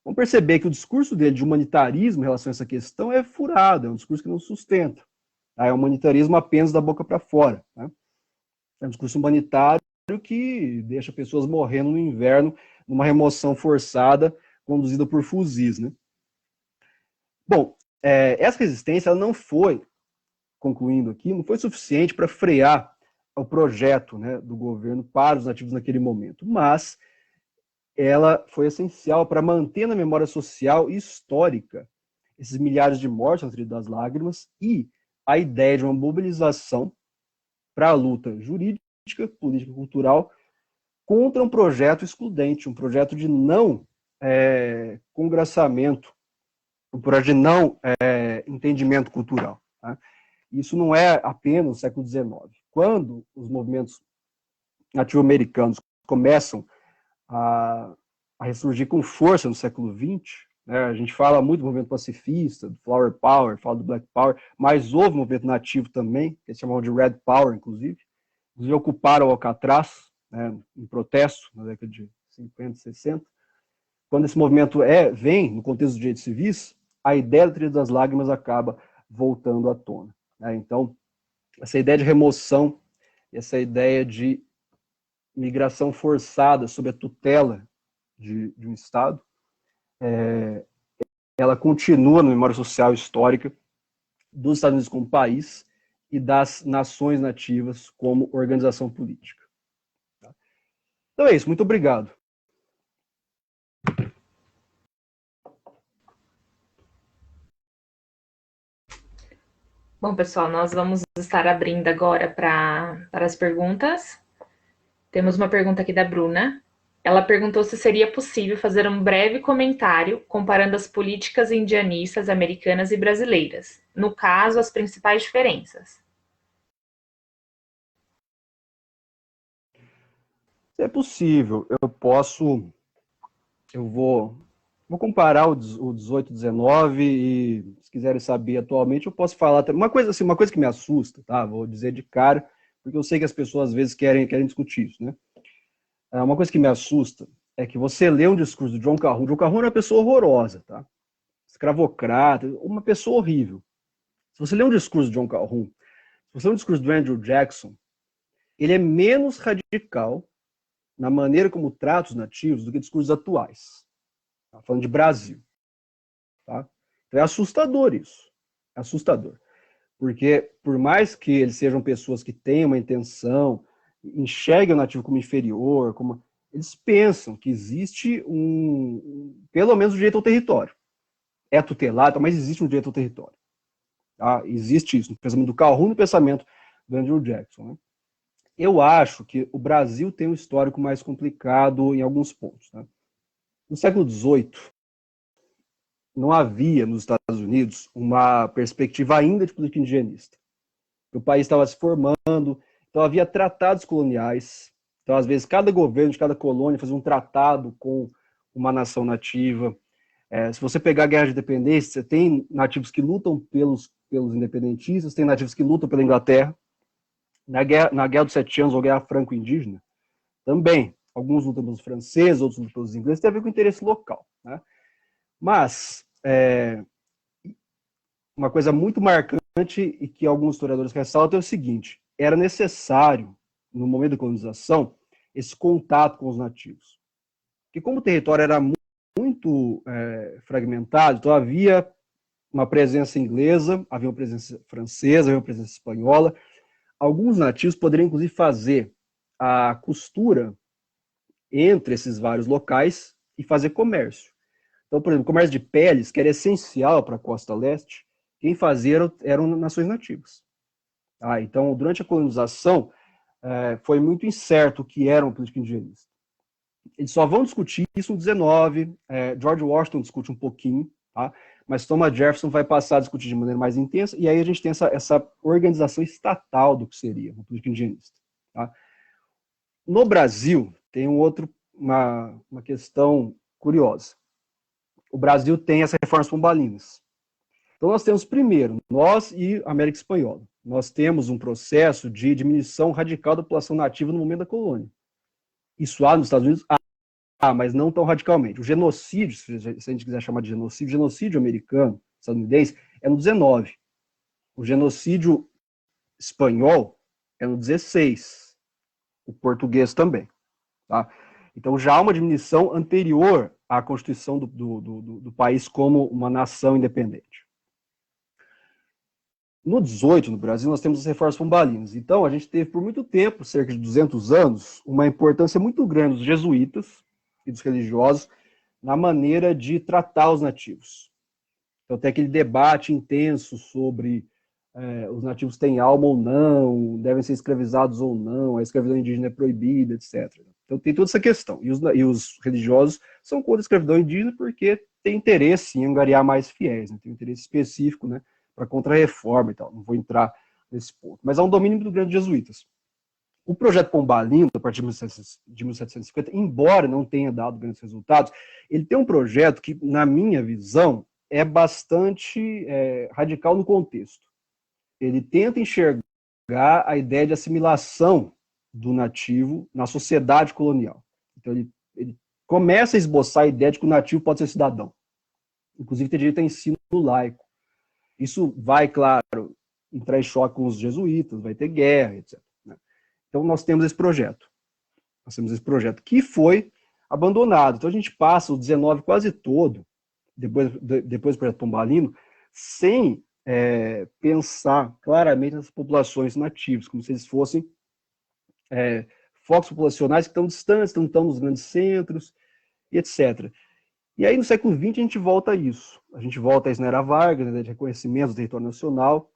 vão perceber que o discurso dele de humanitarismo em relação a essa questão é furado, é um discurso que não sustenta. Tá? É um humanitarismo apenas da boca para fora. Tá? É um discurso humanitário que deixa pessoas morrendo no inverno numa remoção forçada conduzida por fuzis, né? Bom, essa resistência ela não foi, concluindo aqui, não foi suficiente para frear o projeto, né, do governo para os nativos naquele momento, mas ela foi essencial para manter na memória social e histórica esses milhares de mortes na Trilha das Lágrimas e a ideia de uma mobilização para a luta jurídica, política e cultural contra um projeto excludente, um projeto de não congraçamento, um projeto de não entendimento cultural. Tá? Isso não é apenas no século XIX. Quando os movimentos nativo-americanos começam a ressurgir com força no século XX, né? A gente fala muito do movimento pacifista, do Flower Power, fala do Black Power, mas houve um movimento nativo também, que eles chamavam de Red Power, inclusive. Eles ocuparam Alcatraz, né, em protesto, na década de 50, 60. Quando esse movimento vem no contexto dos direitos civis, a ideia da Trilha das Lágrimas acaba voltando à tona. Né? Então, essa ideia de remoção, essa ideia de migração forçada sob a tutela de um Estado, ela continua na memória social histórica dos Estados Unidos como país e das nações nativas como organização política. Então é isso, muito obrigado. Bom, pessoal, nós vamos estar abrindo agora para as perguntas. Temos uma pergunta aqui da Bruna. Ela perguntou se seria possível fazer um breve comentário comparando as políticas indianistas americanas e brasileiras. No caso, as principais diferenças. É possível. Eu vou comparar o 18, 19 e, se quiserem saber atualmente, eu posso falar uma coisa assim, uma coisa que me assusta, tá? Vou dizer de cara, porque eu sei que as pessoas às vezes querem discutir isso, né? Uma coisa que me assusta é que você lê um discurso do John Calhoun. John Calhoun é uma pessoa horrorosa, tá? Escravocrata, uma pessoa horrível. Se você lê um discurso do John Calhoun, se você lê um discurso do Andrew Jackson, ele é menos radical na maneira como trata os nativos do que discursos atuais. Tá? Falando de Brasil. Tá? Então é assustador isso. É assustador. Porque, por mais que eles sejam pessoas que tenham uma intenção, enxerguem o nativo como inferior, eles pensam que existe pelo menos um direito ao território. É tutelado, mas existe um direito ao território. Tá? Existe isso no pensamento do Calhoun e no pensamento do Andrew Jackson. Né? Eu acho que o Brasil tem um histórico mais complicado em alguns pontos. Né? No século XVIII, não havia nos Estados Unidos uma perspectiva ainda de política indigenista. O país estava se formando, então havia tratados coloniais. Então, às vezes, cada governo de cada colônia fazia um tratado com uma nação nativa. Se você pegar a Guerra de Independência, você tem nativos que lutam pelos independentistas, tem nativos que lutam pela Inglaterra. Na Guerra dos Sete Anos, ou Guerra Franco-Indígena, também. Alguns lutam pelos franceses, outros lutam pelos ingleses, tem a ver com o interesse local. Né? Mas, uma coisa muito marcante e que alguns historiadores ressaltam é o seguinte: era necessário, no momento da colonização, esse contato com os nativos. Porque como o território era muito fragmentado, então havia uma presença inglesa, havia uma presença francesa, havia uma presença espanhola. Alguns nativos poderiam, inclusive, fazer a costura entre esses vários locais e fazer comércio. Então, por exemplo, comércio de peles, que era essencial para a costa leste, quem fazia eram nações nativas. Então, durante a colonização, foi muito incerto o que era uma política indigenista. Eles só vão discutir isso no 19, George Washington discute um pouquinho, tá? Mas Thomas Jefferson vai passar a discutir de maneira mais intensa, e aí a gente tem essa organização estatal do que seria uma política indigenista. Tá? No Brasil, tem uma questão curiosa. O Brasil tem as reformas pombalinas. Então nós temos, primeiro, nós e a América Espanhola, nós temos um processo de diminuição radical da população nativa no momento da colônia. Isso há nos Estados Unidos? Mas não tão radicalmente. O genocídio, se a gente quiser chamar de genocídio, o genocídio americano, estadunidense, é no 19. O genocídio espanhol é no 16. O português também. Tá? Então já há uma diminuição anterior à constituição do país como uma nação independente. No 18, no Brasil, nós temos as reformas pombalinas. Então, a gente teve por muito tempo, cerca de 200 anos, uma importância muito grande dos jesuítas e dos religiosos na maneira de tratar os nativos. Então, tem aquele debate intenso sobre os nativos têm alma ou não, devem ser escravizados ou não, a escravidão indígena é proibida, etc. Então, tem toda essa questão. E os religiosos são contra a escravidão indígena porque tem interesse em angariar mais fiéis, né? Tem um interesse específico, né, para contra-reforma e tal. Não vou entrar nesse ponto. Mas há um domínio muito grande de jesuítas. O projeto Pombalino, a partir de 1750, embora não tenha dado grandes resultados, ele tem um projeto que, na minha visão, é bastante radical no contexto. Ele tenta enxergar a ideia de assimilação do nativo na sociedade colonial. Então, ele começa a esboçar a ideia de que o nativo pode ser cidadão. Inclusive, ter direito a ensino laico. Isso vai, claro, entrar em choque com os jesuítas, vai ter guerra, etc. Então, nós temos esse projeto. Que foi abandonado. Então, a gente passa o 19 quase todo, depois do projeto Pombalino, sem pensar claramente nas populações nativas, como se eles fossem focos populacionais que estão distantes, não estão nos grandes centros, e etc. E aí, no século XX, a gente volta a isso. A gente volta a isso na Era Vargas, né, de reconhecimento do território nacional,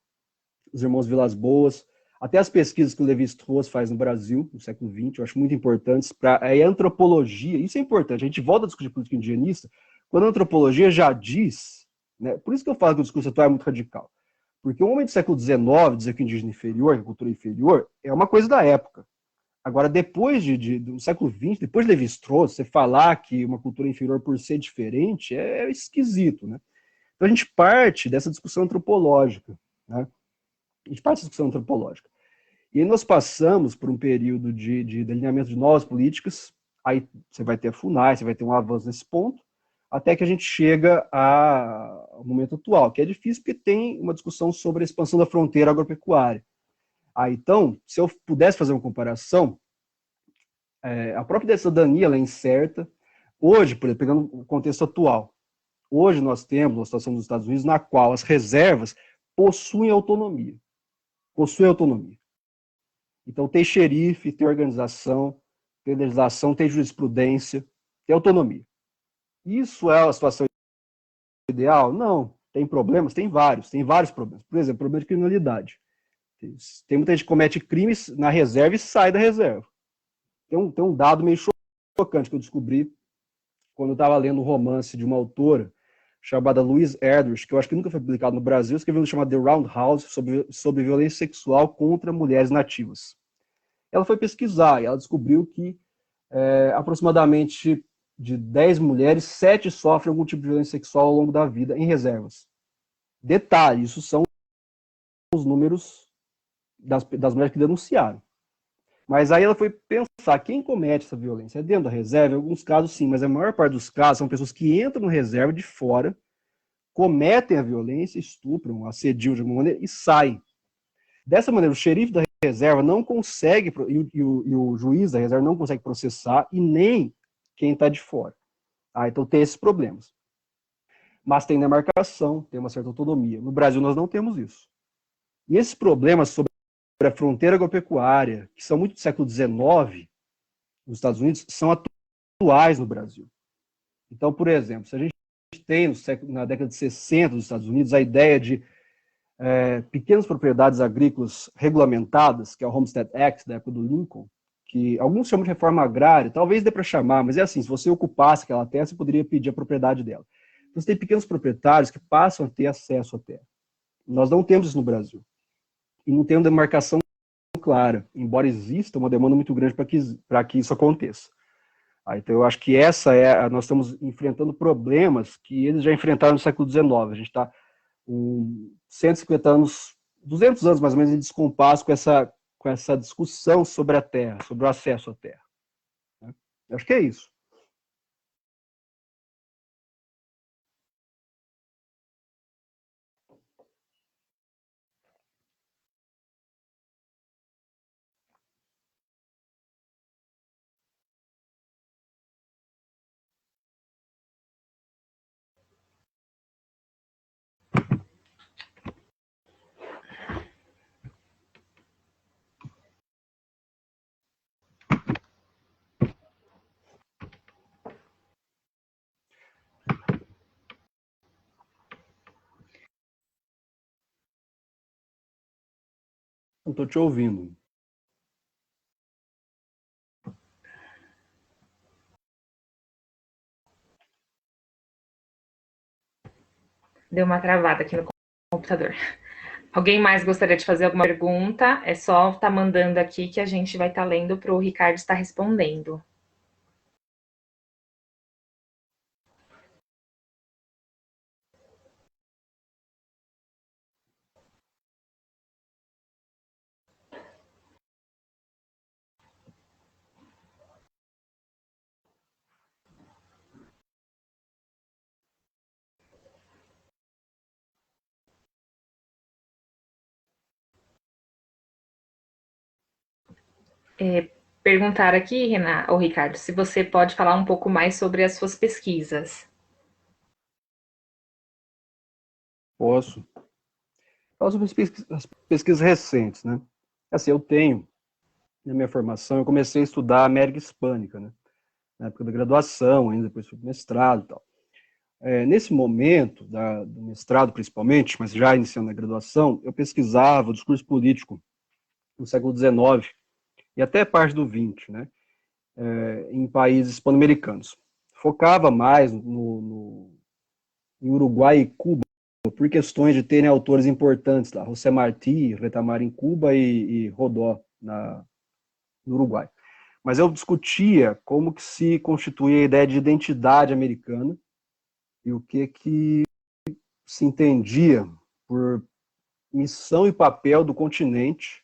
os irmãos Vilas Boas, até as pesquisas que o Lévi-Strauss faz no Brasil, no século XX, eu acho muito importantes para a antropologia. Isso é importante. A gente volta a discutir política indigenista quando a antropologia já diz, né, por isso que eu falo que o discurso atual é muito radical, porque o momento do século XIX, dizer que o indígena inferior, que a cultura inferior, é uma coisa da época. Agora, depois do século XX, depois de Lévi-Strauss, você falar que uma cultura inferior por ser diferente é esquisito, né? Então a gente parte dessa discussão antropológica, né? A gente parte dessa discussão antropológica. E aí nós passamos por um período de delineamento de novas políticas, aí você vai ter a FUNAI, você vai ter um avanço nesse ponto, até que a gente chega ao momento atual, que é difícil porque tem uma discussão sobre a expansão da fronteira agropecuária. Então, se eu pudesse fazer uma comparação, a própria cidadania ela é incerta. Hoje, por exemplo, pegando o contexto atual, hoje nós temos uma situação dos Estados Unidos na qual as reservas possuem autonomia. Possuem autonomia. Então, tem xerife, tem organização, tem legislação, tem jurisprudência, tem autonomia. Isso é a situação ideal? Não. Tem problemas? Tem vários problemas. Por exemplo, problema de criminalidade. Tem muita gente que comete crimes na reserva e sai da reserva. Tem um dado meio chocante que eu descobri quando eu estava lendo um romance de uma autora chamada Louise Erdrich, que eu acho que nunca foi publicado no Brasil, escreveu um chamado The Roundhouse sobre violência sexual contra mulheres nativas. Ela foi pesquisar e ela descobriu que aproximadamente de 10 mulheres, 7 sofrem algum tipo de violência sexual ao longo da vida em reservas. Detalhe, isso são os números das mulheres que denunciaram. Mas aí ela foi pensar, quem comete essa violência? É dentro da reserva? Em alguns casos sim, mas a maior parte dos casos são pessoas que entram na reserva de fora, cometem a violência, estupram, assediam de alguma maneira e saem. Dessa maneira, o xerife da reserva não consegue, e o juiz da reserva não consegue processar, e nem quem está de fora. Então tem esses problemas. Mas tem demarcação, tem uma certa autonomia. No Brasil nós não temos isso. E esses problemas sobre a fronteira agropecuária, que são muito do século XIX, nos Estados Unidos, são atuais no Brasil. Então, por exemplo, se a gente tem na década de 60 dos Estados Unidos a ideia de pequenas propriedades agrícolas regulamentadas, que é o Homestead Act, da época do Lincoln, que alguns chamam de reforma agrária, talvez dê para chamar, mas é assim, se você ocupasse aquela terra, você poderia pedir a propriedade dela. Então, você tem pequenos proprietários que passam a ter acesso à terra. Nós não temos isso no Brasil. E não tem uma demarcação clara, embora exista uma demanda muito grande para que isso aconteça. Então, eu acho que nós estamos enfrentando problemas que eles já enfrentaram no século XIX. A gente está com 150 anos, 200 anos mais ou menos, em descompasso com essa discussão sobre a terra, sobre o acesso à terra. Eu acho que é isso. Não estou te ouvindo. Deu uma travada aqui no computador. Alguém mais gostaria de fazer alguma pergunta? É só estar mandando aqui que a gente vai estar lendo para o Ricardo estar respondendo. Perguntar aqui, Renato, ou Ricardo, se você pode falar um pouco mais sobre as suas pesquisas. Posso. Falo sobre as pesquisas recentes, né? Assim, eu tenho, na minha formação, eu comecei a estudar a América Hispânica, né? Na época da graduação, ainda depois fui para o mestrado e tal. Nesse momento, do mestrado principalmente, mas já iniciando a graduação, eu pesquisava o discurso político no século XIX e até parte do XX, né? Em países hispano-americanos. Focava mais em Uruguai e Cuba, por questões de terem autores importantes lá, José Martí, Retamar em Cuba e Rodó no Uruguai. Mas eu discutia como que se constituía a ideia de identidade americana e o que se entendia por missão e papel do continente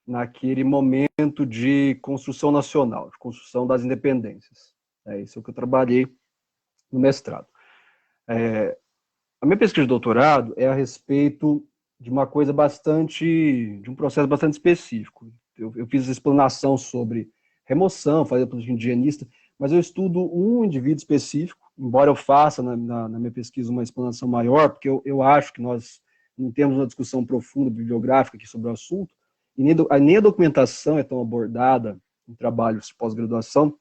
naquele momento de construção nacional, de construção das independências. Isso é o que eu trabalhei no mestrado. A minha pesquisa de doutorado é a respeito de uma coisa de um processo bastante específico. Eu fiz explanação sobre remoção, falei da política indigenista, mas eu estudo um indivíduo específico, embora eu faça na minha pesquisa uma explanação maior, porque eu acho que nós não temos uma discussão profunda bibliográfica aqui sobre o assunto, e nem a documentação é tão abordada em trabalhos de pós-graduação.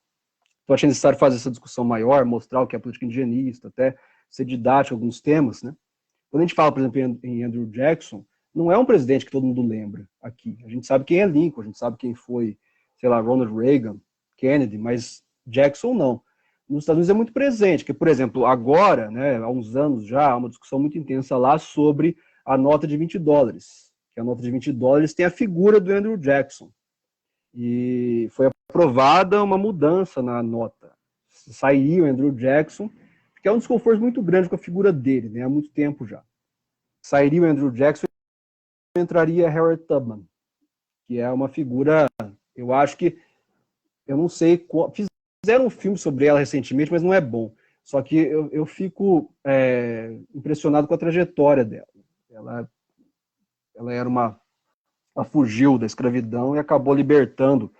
Então, achei necessário fazer essa discussão maior, mostrar o que é política indigenista, até ser didático em alguns temas, né? Quando a gente fala, por exemplo, em Andrew Jackson, não é um presidente que todo mundo lembra aqui. A gente sabe quem é Lincoln, a gente sabe quem foi, sei lá, Ronald Reagan, Kennedy, mas Jackson não. Nos Estados Unidos é muito presente, que, por exemplo, agora, né, há uns anos já, há uma discussão muito intensa lá sobre a nota de $20, que a nota de $20 tem a figura do Andrew Jackson. E foi aprovada uma mudança na nota. Saiu o Andrew Jackson, que é um desconforto muito grande com a figura dele, né, há muito tempo já. Sairia o Andrew Jackson e entraria Harriet Tubman, que é uma figura, eu acho que, eu não sei, fizeram um filme sobre ela recentemente, mas não é bom. Só que eu fico impressionado com a trajetória dela. Ela era ela fugiu da escravidão e acabou libertando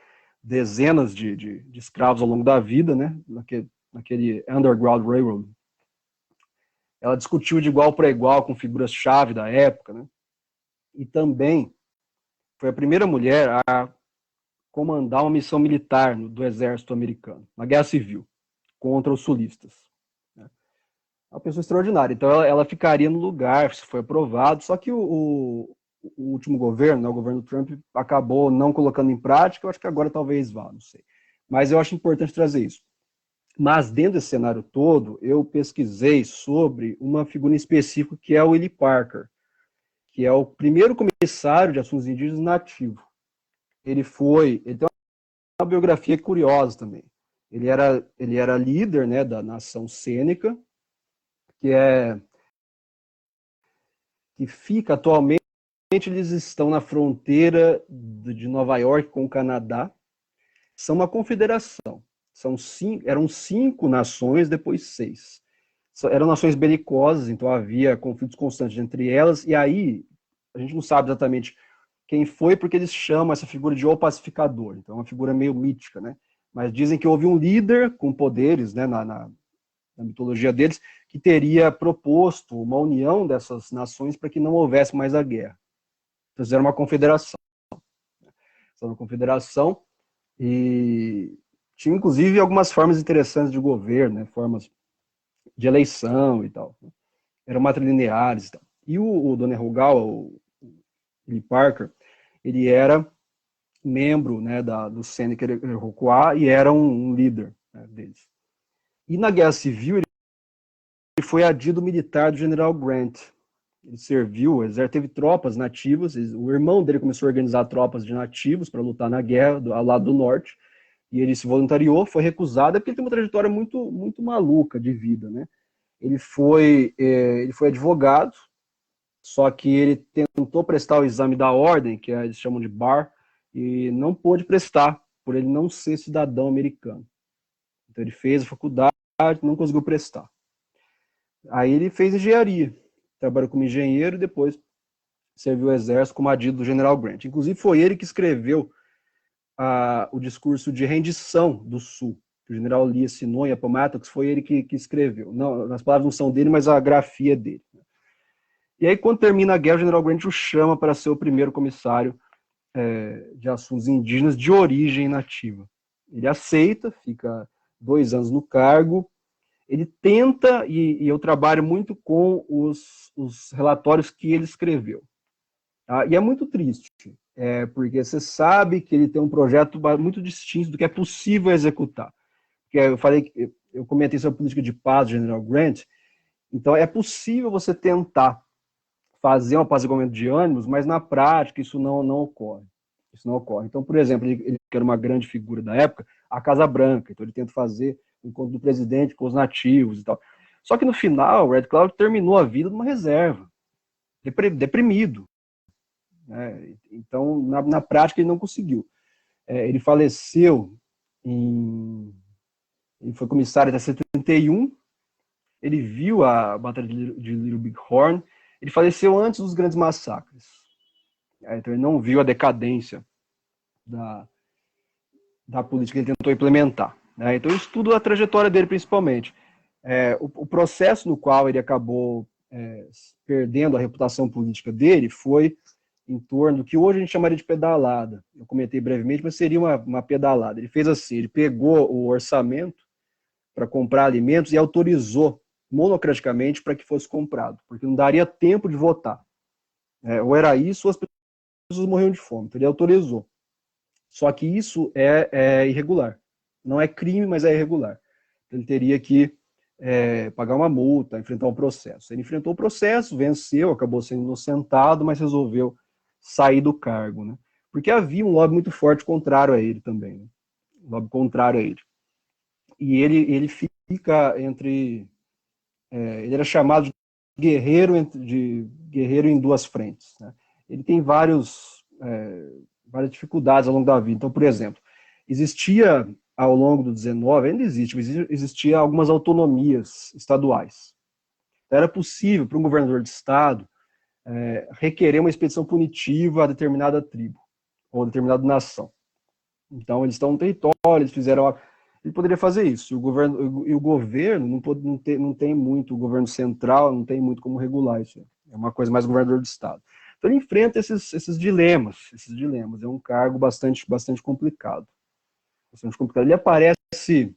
dezenas de escravos ao longo da vida, né, naquele Underground Railroad. Ela discutiu de igual para igual com figuras-chave da época, né, e também foi a primeira mulher a comandar uma missão militar do exército americano, na Guerra Civil, contra os sulistas. É uma pessoa extraordinária. Então ela ficaria no lugar, se foi aprovado, só que o último governo, né, o governo Trump, acabou não colocando em prática. Eu acho que agora talvez vá, não sei. Mas eu acho importante trazer isso. Mas dentro desse cenário todo, eu pesquisei sobre uma figura em específico, que é o Willie Parker, que é o primeiro comissário de assuntos indígenas nativo. Ele tem uma biografia curiosa também. Ele era líder, né, da nação Sêneca, que fica atualmente, eles estão na fronteira de Nova York com o Canadá. São uma confederação. Eram 5 nações, depois 6. Eram nações belicosas, então havia conflitos constantes entre elas, e aí a gente não sabe exatamente quem foi, porque eles chamam essa figura de o pacificador. Então é uma figura meio mítica, né? Mas dizem que houve um líder com poderes, né, na mitologia deles, que teria proposto uma união dessas nações para que não houvesse mais a guerra. Então fizeram uma confederação. Fizeram uma confederação e tinha, inclusive, algumas formas interessantes de governo, né, formas de eleição e tal. Eram matrilineares e tal. E o Donegal, o Willie Parker, ele era membro, né, do Seneca Iroquois e era um líder, né, deles. E na Guerra Civil ele foi adido militar do General Grant. Ele serviu, o exército teve tropas nativas, o irmão dele começou a organizar tropas de nativos para lutar na guerra ao lado do norte, e ele se voluntariou, foi recusado, porque ele tem uma trajetória muito, muito maluca de vida, né? Ele foi advogado, só que ele tentou prestar o exame da ordem, que eles chamam de bar, e não pôde prestar, por ele não ser cidadão americano. Então ele fez a faculdade, não conseguiu prestar. Aí ele fez engenharia, trabalhou como engenheiro e depois serviu o exército como adido do General Grant. Inclusive foi ele que escreveu o discurso de rendição do Sul, que o general Lee assinou em Appomattox, foi ele que escreveu. Não, as palavras não são dele, mas a grafia é dele. E aí, quando termina a guerra, o General Grant o chama para ser o primeiro comissário de assuntos indígenas de origem nativa. Ele aceita, fica 2 anos no cargo. Ele tenta, e eu trabalho muito com os relatórios que ele escreveu. Tá? E é muito triste, porque você sabe que ele tem um projeto muito distinto do que é possível executar. Porque eu comentei sobre a política de paz do General Grant, então é possível você tentar fazer um apaziguamento de ânimos, mas na prática isso não ocorre. Isso não ocorre. Então, por exemplo, ele que era uma grande figura da época, a Casa Branca, então ele tenta fazer o encontro do presidente com os nativos e tal. Só que no final, o Red Cloud terminou a vida numa reserva, deprimido. Né? Então, na prática, ele não conseguiu. Ele faleceu ele foi comissário até 71, ele viu a Batalha de Little Big Horn, ele faleceu antes dos grandes massacres. Então ele não viu a decadência da política que ele tentou implementar. Então eu estudo a trajetória dele principalmente. O processo no qual ele acabou perdendo a reputação política dele, foi em torno do que hoje a gente chamaria de pedalada. Eu comentei brevemente, mas seria uma pedalada. Ele fez assim, ele pegou o orçamento para comprar alimentos e autorizou monocraticamente para que fosse comprado, porque não daria tempo de votar. Ou era isso, ou as pessoas morriam de fome. Então ele autorizou. Só que isso é irregular. Não é crime, mas é irregular. Ele teria que pagar uma multa, enfrentar um processo. Ele enfrentou o processo, venceu, acabou sendo inocentado, mas resolveu sair do cargo, né? Porque havia um lobby muito forte contrário a ele também, né? Um lobby contrário a ele. E ele fica entre... ele era chamado de guerreiro em duas frentes, né? Ele tem várias dificuldades ao longo da vida. Então, por exemplo, existia ao longo do 19, ainda existe, mas existia algumas autonomias estaduais. Então, era possível para um governador de estado requerer uma expedição punitiva a determinada tribo ou a determinada nação. Então, eles estão no território, eles fizeram... Ele poderia fazer isso. E o governo não tem muito, o governo central não tem muito como regular isso. É uma coisa mais do governador de estado. Então, ele enfrenta esses dilemas. É um cargo bastante complicado. Ele aparece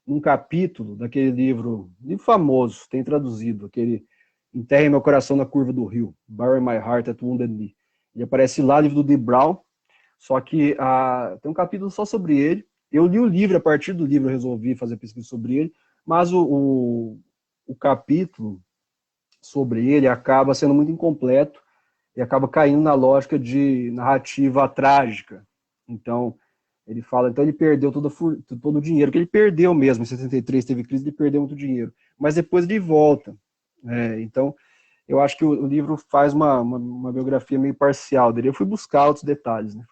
num capítulo daquele livro famoso, tem traduzido, aquele Enterre Meu Coração na Curva do Rio, Bury My Heart at Wounded Knee. Ele aparece lá, livro do Dee Brown, só que tem um capítulo só sobre ele. Eu li o livro, a partir do livro eu resolvi fazer pesquisa sobre ele, mas o capítulo sobre ele acaba sendo muito incompleto e acaba caindo na lógica de narrativa trágica. Então, ele perdeu todo o dinheiro, que ele perdeu mesmo, em 73 teve crise, ele perdeu muito dinheiro, mas depois ele volta. Então, eu acho que o livro faz uma biografia meio parcial dele. Eu fui buscar outros detalhes, né?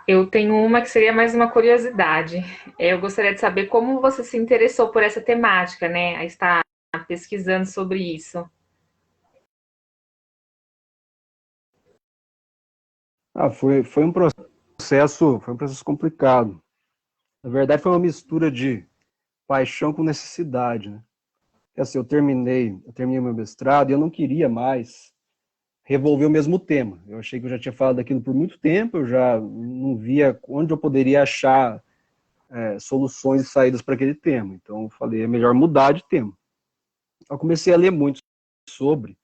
Eu tenho uma que seria mais uma curiosidade. Eu gostaria de saber como você se interessou por essa temática, né? A estar pesquisando sobre isso. Foi um processo complicado. Na verdade, foi uma mistura de paixão com necessidade, né? Porque, assim, eu terminei meu mestrado e eu não queria mais revolver o mesmo tema. Eu achei que eu já tinha falado daquilo por muito tempo, eu já não via onde eu poderia achar soluções e saídas para aquele tema. Então, eu falei, é melhor mudar de tema. Eu comecei a ler muito sobre,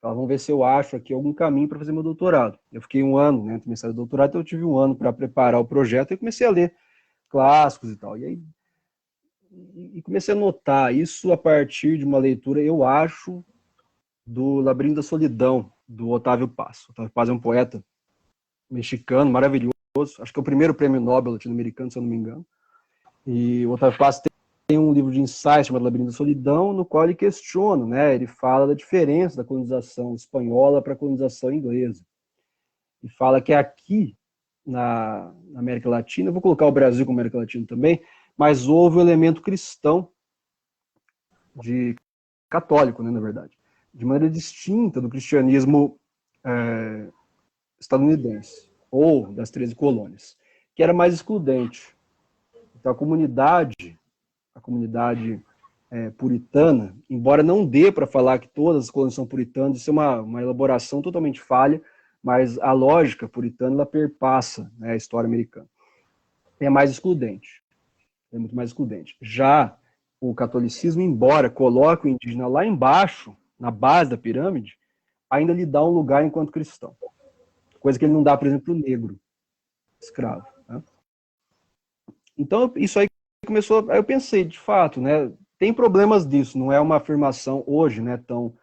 vamos ver se eu acho aqui algum caminho para fazer meu doutorado. Eu fiquei um ano, né, entre mestrado e doutorado, então eu tive um ano para preparar o projeto e comecei a ler clássicos e tal. E aí comecei a notar isso a partir de uma leitura, eu acho, do Labirinto da Solidão, do Otávio Paz. Otávio Paz é um poeta mexicano, maravilhoso. Acho que é o primeiro prêmio Nobel latino-americano, se eu não me engano. E o Otávio Paz tem um livro de ensaios chamado Labirinto da Solidão, no qual ele questiona, né? Ele fala da diferença da colonização espanhola para a colonização inglesa. E fala que aqui, na América Latina, eu vou colocar o Brasil como América Latina também, mas houve o elemento cristão, católico, né, na verdade, de maneira distinta do cristianismo estadunidense, ou das 13 colônias, que era mais excludente. Então a comunidade puritana, embora não dê para falar que todas as colônias são puritanas, isso é uma elaboração totalmente falha, mas a lógica puritana ela perpassa, né, a história americana. É mais excludente, é muito mais excludente. Já o catolicismo, embora coloque o indígena lá embaixo, na base da pirâmide, ainda lhe dá um lugar enquanto cristão. Coisa que ele não dá, por exemplo, para o negro escravo. Né? Então, isso aí começou... Aí eu pensei, de fato, né, tem problemas disso, não é uma afirmação hoje, né, tão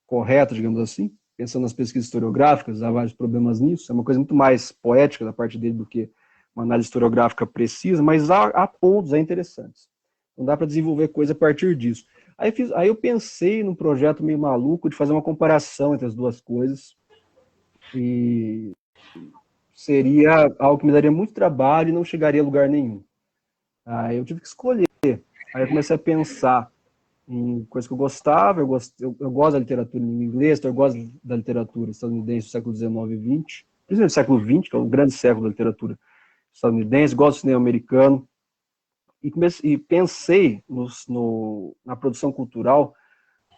correta, digamos assim, pensando nas pesquisas historiográficas, há vários problemas nisso, é uma coisa muito mais poética da parte dele do que uma análise historiográfica precisa, mas há pontos interessantes. Não dá para desenvolver coisa a partir disso. Aí eu pensei num projeto meio maluco de fazer uma comparação entre as duas coisas, e seria algo que me daria muito trabalho e não chegaria a lugar nenhum. Aí eu tive que escolher. Aí eu comecei a pensar em coisas que eu gostava, eu gosto da literatura em língua inglesa, eu gosto da literatura estadunidense do século XIX e XX, principalmente do século XX, que é o grande século da literatura estadunidense, gosto do cinema americano, e pensei na produção cultural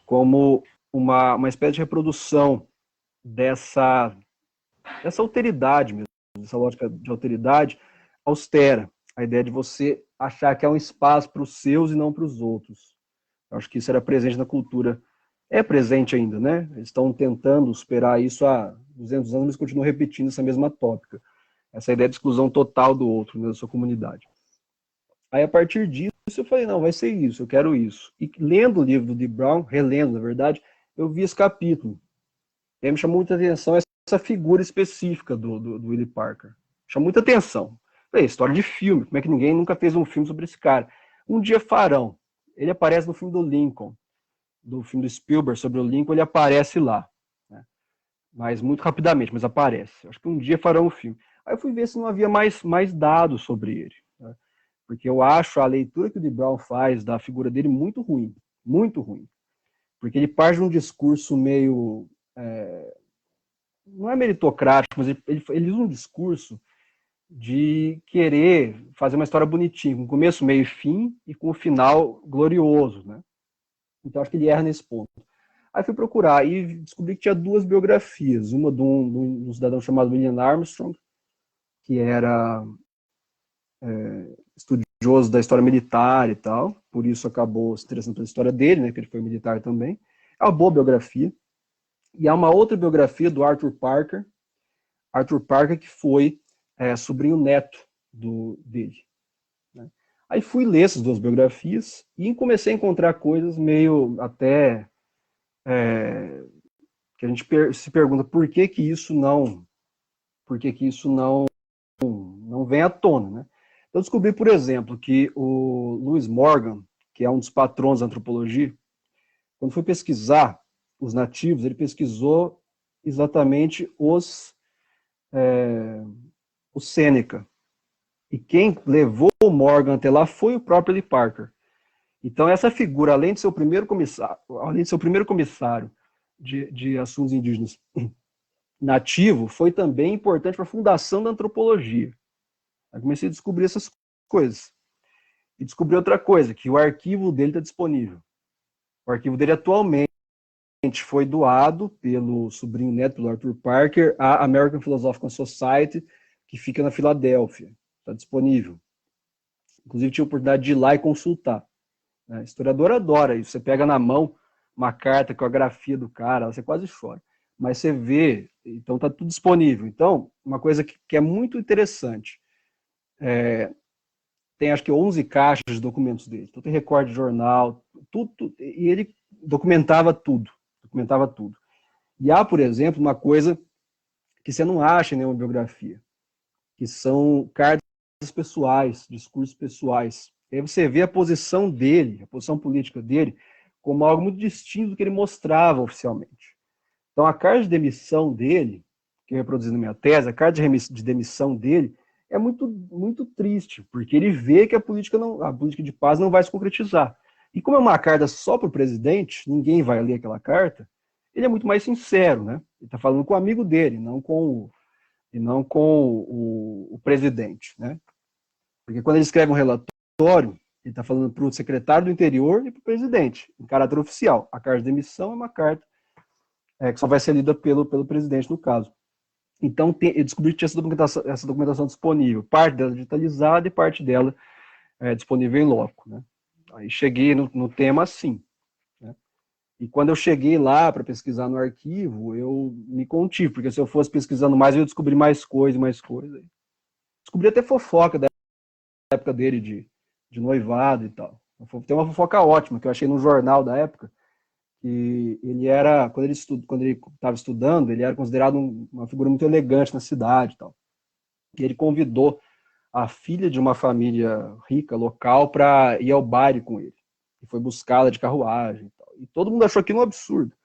como uma espécie de reprodução dessa alteridade mesmo, dessa lógica de alteridade austera, a ideia de você achar que há um espaço para os seus e não para os outros. Eu acho que isso era presente na cultura, é presente ainda, né? Eles estão tentando superar isso há 200 anos, mas continuam repetindo essa mesma tópica, essa ideia de exclusão total do outro, né, da sua comunidade. Aí, a partir disso, eu falei, não, vai ser isso, eu quero isso. E lendo o livro do Dee Brown, relendo, na verdade, eu vi esse capítulo. E aí me chamou muita atenção essa figura específica do Willie Parker. Chamou muita atenção. Falei, história de filme, como é que ninguém nunca fez um filme sobre esse cara? Um dia farão. Ele aparece no filme do Lincoln, do filme do Spielberg sobre o Lincoln, ele aparece lá. Né? Mas muito rapidamente, mas aparece. Acho que um dia farão um filme. Aí eu fui ver se não havia mais dados sobre ele. Né? Porque eu acho a leitura que o Dee Brown faz da figura dele muito ruim. Muito ruim. Porque ele parte de um discurso meio... não é meritocrático, mas ele usa um discurso de querer fazer uma história bonitinha, com começo, meio e fim, e com o final glorioso, né? Então acho que ele erra nesse ponto. Aí fui procurar e descobri que tinha duas biografias, uma de um cidadão chamado William Armstrong, que era estudioso da história militar e tal, por isso acabou se interessando pela história dele, né, que ele foi militar também. É uma boa biografia. E há uma outra biografia do Arthur Parker que foi sobrinho neto dele. Né? Aí fui ler essas duas biografias e comecei a encontrar coisas meio até que a gente se pergunta por que isso não vem à tona, né? Eu descobri, por exemplo, que o Lewis Morgan, que é um dos patrões da antropologia, quando foi pesquisar os nativos, ele pesquisou exatamente o Sêneca. E quem levou o Morgan até lá foi o próprio Lee Parker. Então, essa figura, além de ser o primeiro comissário de assuntos indígenas nativo, foi também importante para a fundação da antropologia. Aí comecei a descobrir essas coisas. E descobri outra coisa, que o arquivo dele está disponível. O arquivo dele atualmente foi doado pelo sobrinho neto, pelo Arthur Parker, à American Philosophical Society, que fica na Filadélfia. Está disponível. Inclusive, tive a oportunidade de ir lá e consultar. Né? Historiador adora isso. Você pega na mão uma carta com a grafia do cara, você quase chora. Mas você vê, então está tudo disponível. Então, uma coisa que é muito interessante. Tem acho que 11 caixas de documentos dele. Então tem recorde de jornal, tudo, e ele documentava tudo. E há, por exemplo, uma coisa que você não acha em nenhuma biografia, que são cartas pessoais, discursos pessoais. E aí você vê a posição dele, a posição política dele, como algo muito distinto do que ele mostrava oficialmente. Então a carta de demissão dele, que eu reproduzi na minha tese, a carta de demissão dele, é muito, muito triste, porque ele vê que a política de paz não vai se concretizar. E como é uma carta só para o presidente, ninguém vai ler aquela carta, ele é muito mais sincero, né? Ele está falando com o amigo dele, não com o presidente, né? Porque quando ele escreve um relatório, ele está falando para o secretário do interior e para o presidente, em caráter oficial. A carta de demissão é uma carta que só vai ser lida pelo presidente, no caso. Então, eu descobri que tinha essa documentação disponível, parte dela digitalizada e parte dela disponível em loco. Né? Aí cheguei no tema assim. Né? E quando eu cheguei lá para pesquisar no arquivo, eu me contive, porque se eu fosse pesquisando mais, eu ia descobrir mais coisa. Descobri até fofoca da época dele de noivado e tal. Tem uma fofoca ótima que eu achei no jornal da época, que ele era, quando ele estava estudando, ele era considerado uma figura muito elegante na cidade e tal. E ele convidou a filha de uma família rica, local, para ir ao baile com ele. E foi buscá-la de carruagem e tal. E todo mundo achou aquilo um absurdo,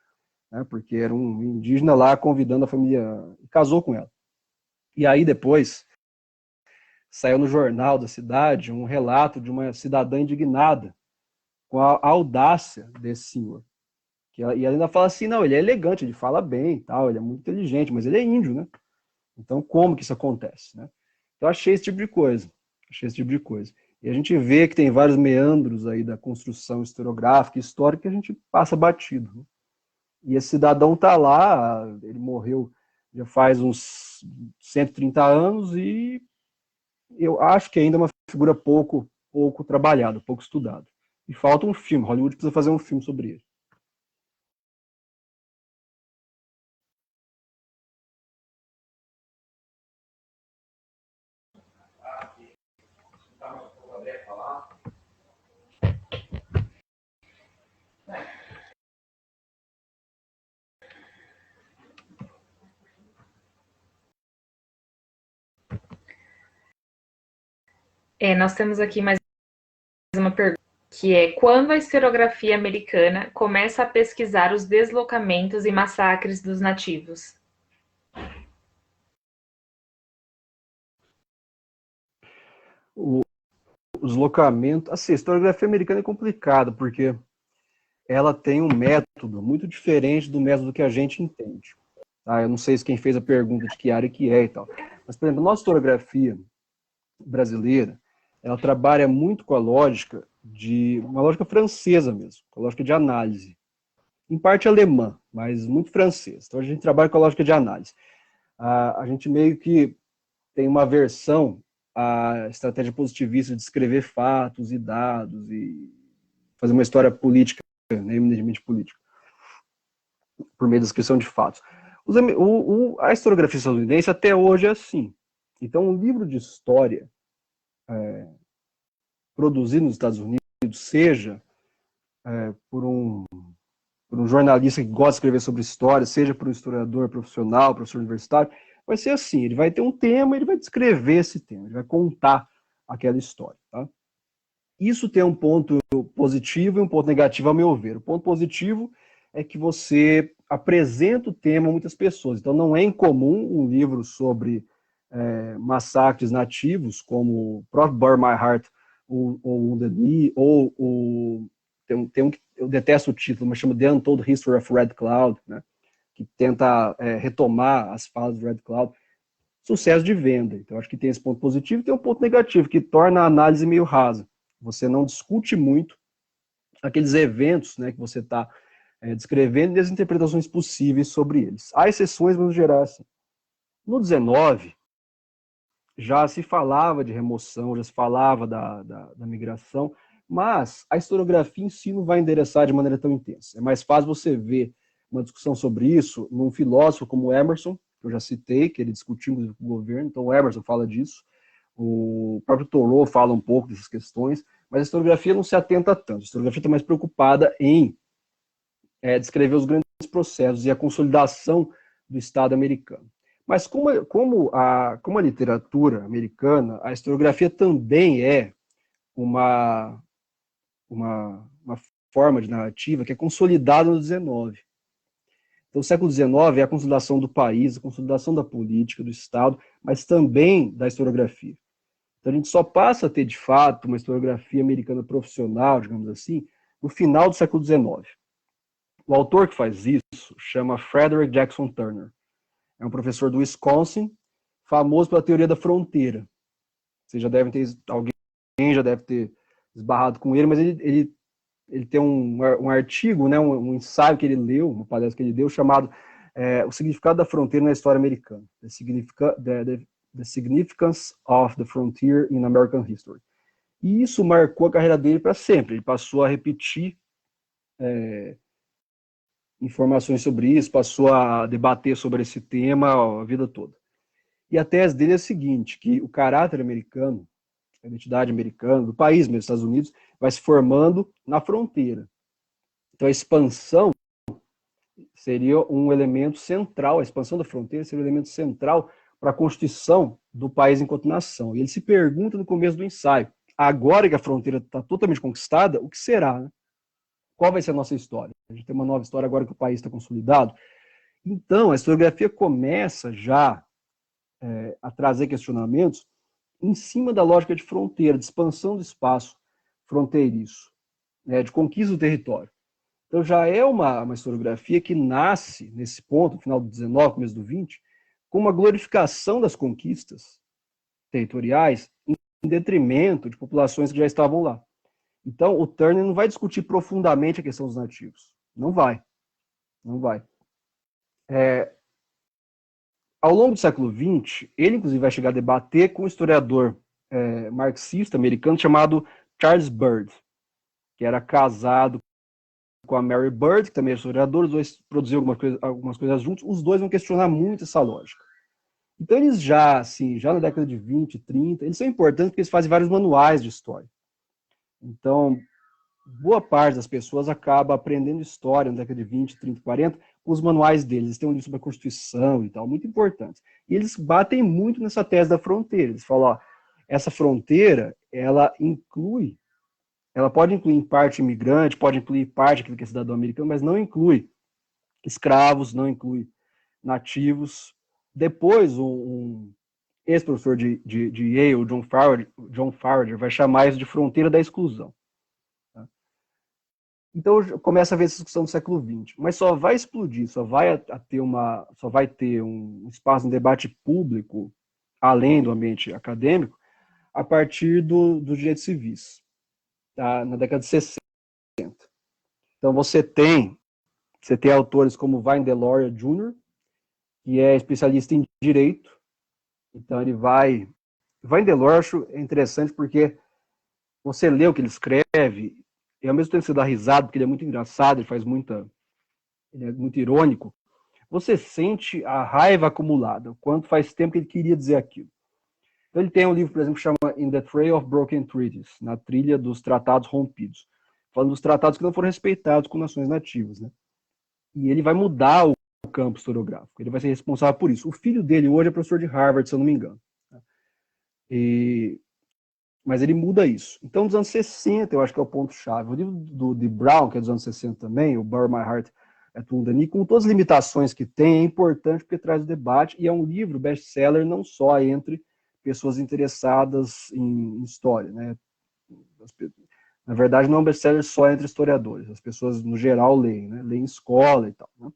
né? Porque era um indígena lá convidando a família, e casou com ela. E aí depois saiu no jornal da cidade um relato de uma cidadã indignada com a audácia desse senhor. E ela ainda fala assim, não, ele é elegante, ele fala bem, tal, ele é muito inteligente, mas ele é índio, né? Então como que isso acontece, né? Então achei esse tipo de coisa, E a gente vê que tem vários meandros aí da construção historiográfica e histórica que a gente passa batido, né? E esse cidadão tá lá, ele morreu já faz uns 130 anos e eu acho que ainda é uma figura pouco trabalhada, pouco estudada. E falta um filme, Hollywood precisa fazer um filme sobre ele. Nós temos aqui mais uma pergunta, que é: quando a historiografia americana começa a pesquisar os deslocamentos e massacres dos nativos? O deslocamento, assim, a historiografia americana é complicada, porque ela tem um método muito diferente do método que a gente entende. Tá? Eu não sei se quem fez a pergunta de que área que é e tal. Mas, por exemplo, a nossa historiografia brasileira, ela trabalha muito com a lógica uma lógica francesa mesmo, com a lógica de análise. Em parte alemã, mas muito francesa. Então a gente trabalha com a lógica de análise. A gente meio que tem uma versão à estratégia positivista de escrever fatos e dados e fazer uma história política, né, eminentemente política, por meio da descrição de fatos. A historiografia estadunidense até hoje é assim. Então, um livro de história produzido nos Estados Unidos, seja por um jornalista que gosta de escrever sobre história, seja por um historiador profissional, professor universitário, vai ser assim, ele vai ter um tema, ele vai descrever esse tema, ele vai contar aquela história. Tá? Isso tem um ponto positivo e um ponto negativo, ao meu ver. O ponto positivo é que você apresenta o tema a muitas pessoas. Então, não é incomum um livro sobre massacres nativos, como o próprio Burn My Heart, ou The Knee, tem um que eu detesto o título, mas chama The Untold History of Red Cloud, né, que tenta retomar as falas do Red Cloud. Sucesso de venda. Então, acho que tem esse ponto positivo e tem um ponto negativo, que torna a análise meio rasa. Você não discute muito aqueles eventos, né, que você está descrevendo e as interpretações possíveis sobre eles. Há exceções, mas no geral é assim. No 19, já se falava de remoção, já se falava da migração, mas a historiografia em si não vai endereçar de maneira tão intensa. É mais fácil você ver uma discussão sobre isso num filósofo como Emerson, que eu já citei, que ele discutiu com o governo, então o Emerson fala disso, o próprio Thoreau fala um pouco dessas questões, mas a historiografia não se atenta tanto. A historiografia está mais preocupada em descrever os grandes processos e a consolidação do Estado americano. Mas como a literatura americana, a historiografia também é uma forma de narrativa que é consolidada no XIX. Então, o século XIX é a consolidação do país, a consolidação da política, do Estado, mas também da historiografia. Então, a gente só passa a ter, de fato, uma historiografia americana profissional, digamos assim, no final do século XIX. O autor que faz isso chama Frederick Jackson Turner. É um professor do Wisconsin, famoso pela teoria da fronteira. Vocês já devem ter, alguém já deve ter esbarrado com ele, mas ele tem um artigo, né, um ensaio que ele leu, uma palestra que ele deu, chamado O Significado da Fronteira na História Americana. The Significance of the Frontier in American History. E isso marcou a carreira dele para sempre. Ele passou a repetir informações sobre isso, passou a debater sobre esse tema a vida toda. E a tese dele é a seguinte, que o caráter americano, a identidade americana, do país mesmo, Estados Unidos, vai se formando na fronteira. Então a expansão seria um elemento central, a expansão da fronteira seria um elemento central para a constituição do país enquanto nação. E ele se pergunta no começo do ensaio, agora que a fronteira está totalmente conquistada, o que será, né? Qual vai ser a nossa história? A gente tem uma nova história agora que o país está consolidado. Então, a historiografia começa já a trazer questionamentos em cima da lógica de fronteira, de expansão do espaço fronteiriço, né, de conquista do território. Então já é uma historiografia que nasce nesse ponto, no final do 19, começo do 20, com uma glorificação das conquistas territoriais em detrimento de populações que já estavam lá. Então o Turner não vai discutir profundamente a questão dos nativos. Não vai. Não vai. Ao longo do século XX, ele inclusive vai chegar a debater com um historiador marxista americano chamado Charles Bird, que era casado com a Mary Bird, que também é historiador, os dois produziram algumas coisas juntos, os dois vão questionar muito essa lógica. Então eles já na década de 20, 30, eles são importantes porque eles fazem vários manuais de história. Então, boa parte das pessoas acaba aprendendo história na década de 20, 30, 40 com os manuais deles. Eles têm um livro sobre a Constituição e tal, muito importantes. E eles batem muito nessa tese da fronteira. Eles falam, ó, essa fronteira, ela pode incluir em parte imigrante, pode incluir parte aquilo que é cidadão americano, mas não inclui escravos, não inclui nativos. Depois, um ex-professor de Yale, John Farrader, vai chamar isso de fronteira da exclusão. Tá? Então, começa a ver essa discussão do século XX. Mas só vai explodir, só vai ter um espaço, um debate público, além do ambiente acadêmico, a partir dos direitos civis. Tá, na década de 60. Então você tem autores como Vine Deloria Jr., que é especialista em direito. Então ele Vine Deloria, eu acho interessante porque você lê o que ele escreve e ao mesmo tempo você dá risada, porque ele é muito engraçado, ele é muito irônico. Você sente a raiva acumulada, o quanto faz tempo que ele queria dizer aquilo. Então ele tem um livro, por exemplo, que chama In the Trail of Broken Treaties, na trilha dos tratados rompidos, falando dos tratados que não foram respeitados com nações nativas, né? E ele vai mudar o campo historiográfico, ele vai ser responsável por isso. O filho dele hoje é professor de Harvard, se eu não me engano. Mas ele muda isso. Então, nos anos 60, eu acho que é o ponto-chave. O livro de Brown, que é dos anos 60 também, o Bury My Heart at Wounded Knee, com todas as limitações que tem, é importante porque traz o debate, e é um livro best-seller não só entre pessoas interessadas em história, né? Na verdade, não é um best-seller só entre historiadores, as pessoas, no geral, leem, né? Leem em escola e tal, né?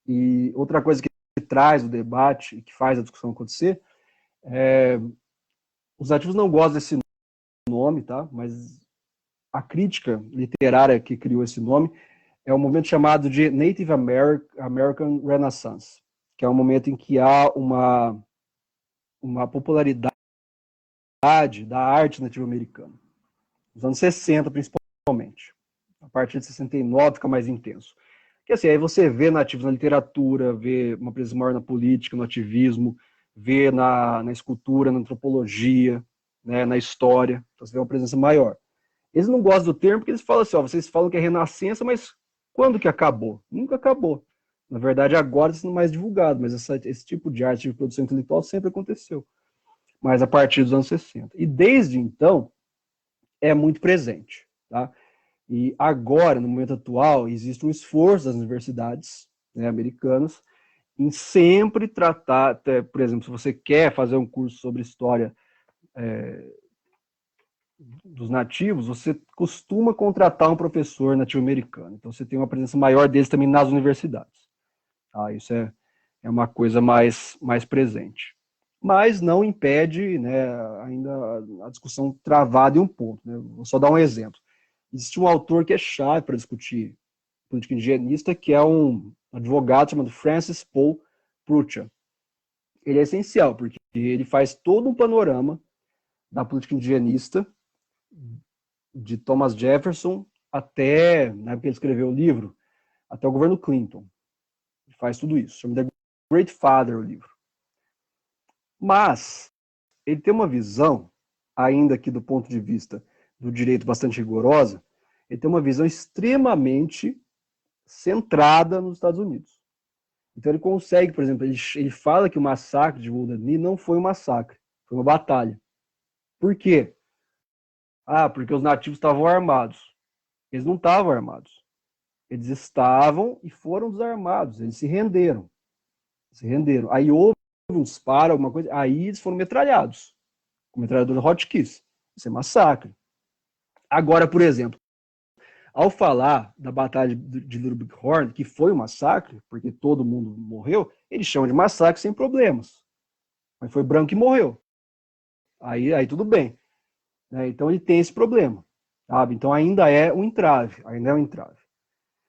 E outra coisa que traz o debate e que faz a discussão acontecer os nativos não gostam desse nome, tá? Mas a crítica literária que criou esse nome é um momento chamado de Native American Renaissance, que é um momento em que há uma popularidade da arte nativa-americana. Nos anos 60, principalmente. A partir de 69 fica mais intenso. Porque assim, aí você vê nativos na literatura, vê uma presença maior na política, no ativismo, vê na escultura, na antropologia, né, na história. Então você vê uma presença maior. Eles não gostam do termo porque eles falam assim, ó, vocês falam que é renascença, mas quando que acabou? Nunca acabou. Na verdade, agora está sendo mais divulgado, mas esse tipo de arte, de produção intelectual sempre aconteceu. Mas a partir dos anos 60. E desde então, é muito presente. Tá? E agora, no momento atual, existe um esforço das universidades, né, americanas em sempre tratar, por exemplo, se você quer fazer um curso sobre história dos nativos, você costuma contratar um professor nativo-americano. Então você tem uma presença maior deles também nas universidades. Tá? Isso é uma coisa mais presente. Mas não impede, né, ainda a discussão travada em um ponto. Né? Vou só dar um exemplo. Existe um autor que é chave para discutir política indigenista, que é um advogado chamado Francis Paul Prucha. Ele é essencial, porque ele faz todo um panorama da política indigenista, de Thomas Jefferson até, na época que ele escreveu o livro, até o governo Clinton. Ele faz tudo isso. Chama The Great Father o livro. Mas ele tem uma visão, ainda que do ponto de vista do direito bastante rigorosa, ele tem uma visão extremamente centrada nos Estados Unidos. Então ele consegue, por exemplo, ele fala que o massacre de Wounded Knee não foi um massacre, foi uma batalha. Por quê? Porque os nativos estavam armados. Eles não estavam armados. Eles estavam e foram desarmados. Eles se renderam. Aí houve um disparo, alguma coisa, aí eles foram metralhados. Com metralhadora Hotchkiss. Isso é massacre. Agora, por exemplo, ao falar da Batalha de Little Big Horn, que foi um massacre, porque todo mundo morreu, eles chamam de massacre sem problemas. Mas foi branco que morreu. Aí tudo bem. Então ele tem esse problema. Sabe? Então ainda é um entrave.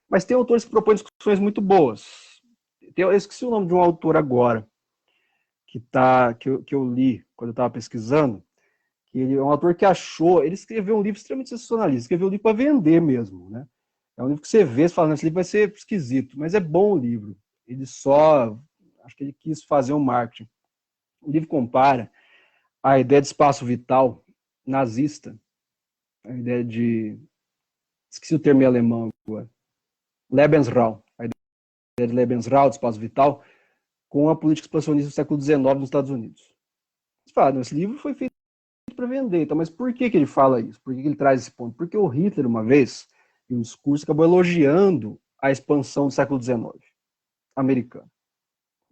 Mas tem autores que propõem discussões muito boas. Eu esqueci o nome de um autor agora, que eu li quando eu estava pesquisando, que ele é um autor que ele escreveu um livro extremamente sensacionalista, escreveu um livro para vender mesmo, né? É um livro que você vê, você fala, esse livro vai ser esquisito, mas é bom o livro. Acho que ele quis fazer um marketing. O livro compara a ideia de espaço vital nazista, a ideia esqueci o termo em alemão agora, Lebensraum, a ideia de Lebensraum, de espaço vital, com a política expansionista do século XIX nos Estados Unidos. Você fala, esse livro foi feito para vender, então, mas por que ele fala isso? Por que ele traz esse ponto? Porque o Hitler, uma vez, em um discurso, acabou elogiando a expansão do século XIX americano.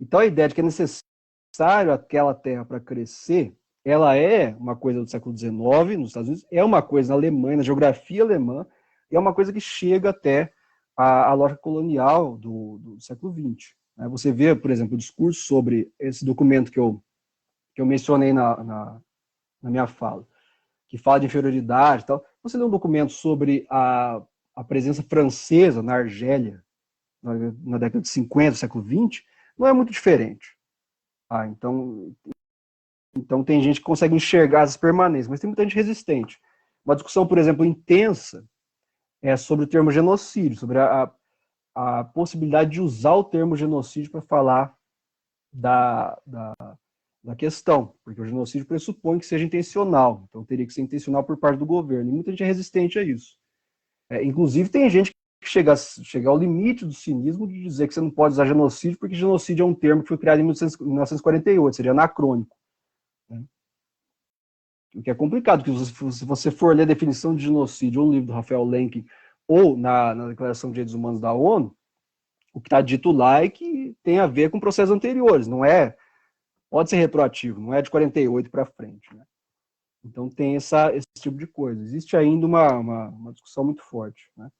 Então a ideia de que é necessário aquela terra para crescer, ela é uma coisa do século XIX nos Estados Unidos, é uma coisa na Alemanha, na geografia alemã, é uma coisa que chega até a lógica colonial do século XX. Você vê, por exemplo, o discurso sobre esse documento que eu mencionei na minha fala, que fala de inferioridade e tal. Você lê um documento sobre a presença francesa na Argélia, na década de 50, século XX, não é muito diferente. Então tem gente que consegue enxergar essas permanências, mas tem muita gente resistente. Uma discussão, por exemplo, intensa é sobre o termo genocídio, sobre a possibilidade de usar o termo genocídio para falar da questão, porque o genocídio pressupõe que seja intencional, então teria que ser intencional por parte do governo, e muita gente é resistente a isso. Inclusive tem gente que chega ao limite do cinismo de dizer que você não pode usar genocídio, porque genocídio é um termo que foi criado em 1948, seria anacrônico. Né? O que é complicado, porque se você for ler a definição de genocídio, ou no livro do Rafael Lemkin, ou na Declaração de Direitos Humanos da ONU, o que está dito lá é que tem a ver com processos anteriores, pode ser retroativo, não é de 48 para frente. Né? Então tem esse tipo de coisa. Existe ainda uma discussão muito forte. Né?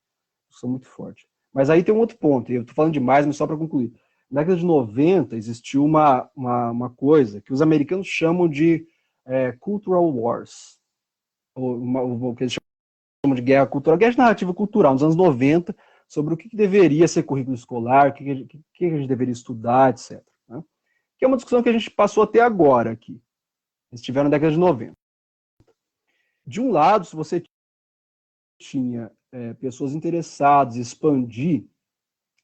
Mas aí tem um outro ponto, eu estou falando demais, mas só para concluir. Na década de 90 existiu uma coisa que os americanos chamam de cultural wars, o que eles chamam de guerra cultural, guerra de narrativa cultural, nos anos 90, sobre o que deveria ser currículo escolar, o que a gente deveria estudar, etc. Né? Que é uma discussão que a gente passou até agora aqui. Eles tiveram na década de 90. De um lado, se você tinha pessoas interessadas em expandir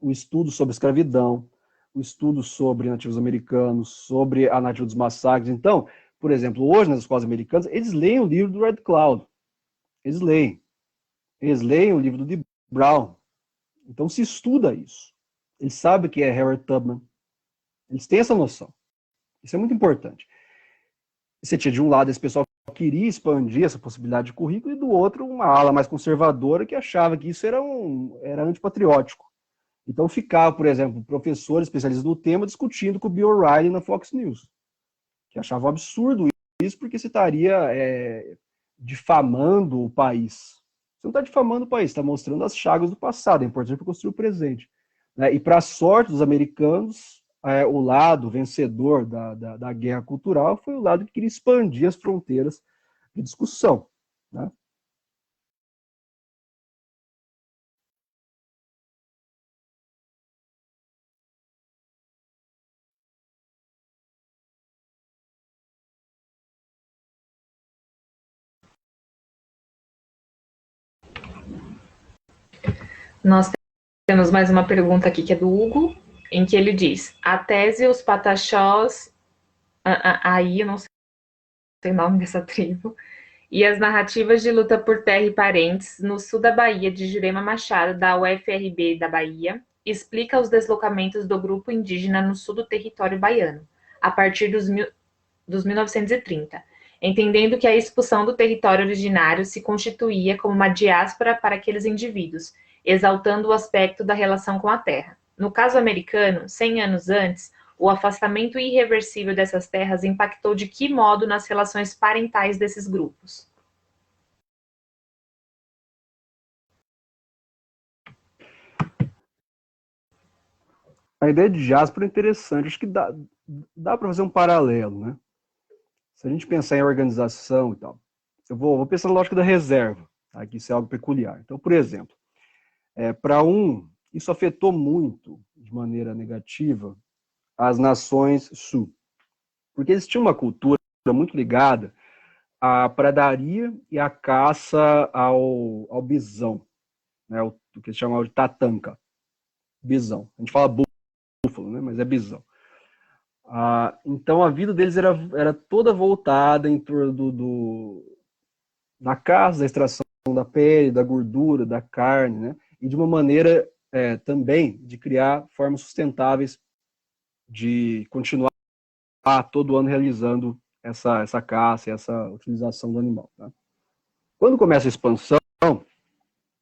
o estudo sobre escravidão, o estudo sobre nativos americanos, sobre a narrativa dos massacres. Então, por exemplo, hoje nas escolas americanas, eles leem o livro do Red Cloud. Eles leem o livro do Dee Brown. Então se estuda isso. Eles sabem que é Harriet Tubman. Eles têm essa noção. Isso é muito importante. Você tinha de um lado esse pessoal que queria expandir essa possibilidade de currículo e do outro uma ala mais conservadora que achava que isso era antipatriótico. Então ficava, por exemplo, professores especialistas no tema discutindo com o Bill O'Reilly na Fox News, que achavam absurdo isso porque você estaria difamando o país. Você não está difamando o país, está mostrando as chagas do passado, é importante para construir o presente. Né? E para a sorte dos americanos, o lado vencedor da guerra cultural foi o lado que queria expandir as fronteiras de discussão. Né? Nós temos mais uma pergunta aqui que é do Hugo, em que ele diz: a tese Os Pataxós, aí eu não sei o nome dessa tribo, e as narrativas de luta por terra e parentes no sul da Bahia, de Jurema Machado, da UFRB da Bahia, explica os deslocamentos do grupo indígena no sul do território baiano, a partir dos 1930, entendendo que a expulsão do território originário se constituía como uma diáspora para aqueles indivíduos, exaltando o aspecto da relação com a terra. No caso americano, 100 anos antes, o afastamento irreversível dessas terras impactou de que modo nas relações parentais desses grupos? A ideia de diáspora é interessante. Acho que dá para fazer um paralelo, né? Se a gente pensar em organização e tal, eu vou pensar na lógica da reserva, tá? Que isso é algo peculiar. Então, por exemplo, para isso afetou muito, de maneira negativa, as nações sul. Porque eles tinham uma cultura muito ligada à pradaria e à caça ao bisão, né? O que eles chamavam de tatanca, bisão. A gente fala búfalo, né? Mas é bisão. Então a vida deles era toda voltada em torno da caça, da extração da pele, da gordura, da carne, né? E de uma maneira também de criar formas sustentáveis de continuar todo ano realizando essa caça, essa utilização do animal. Tá? Quando começa a expansão,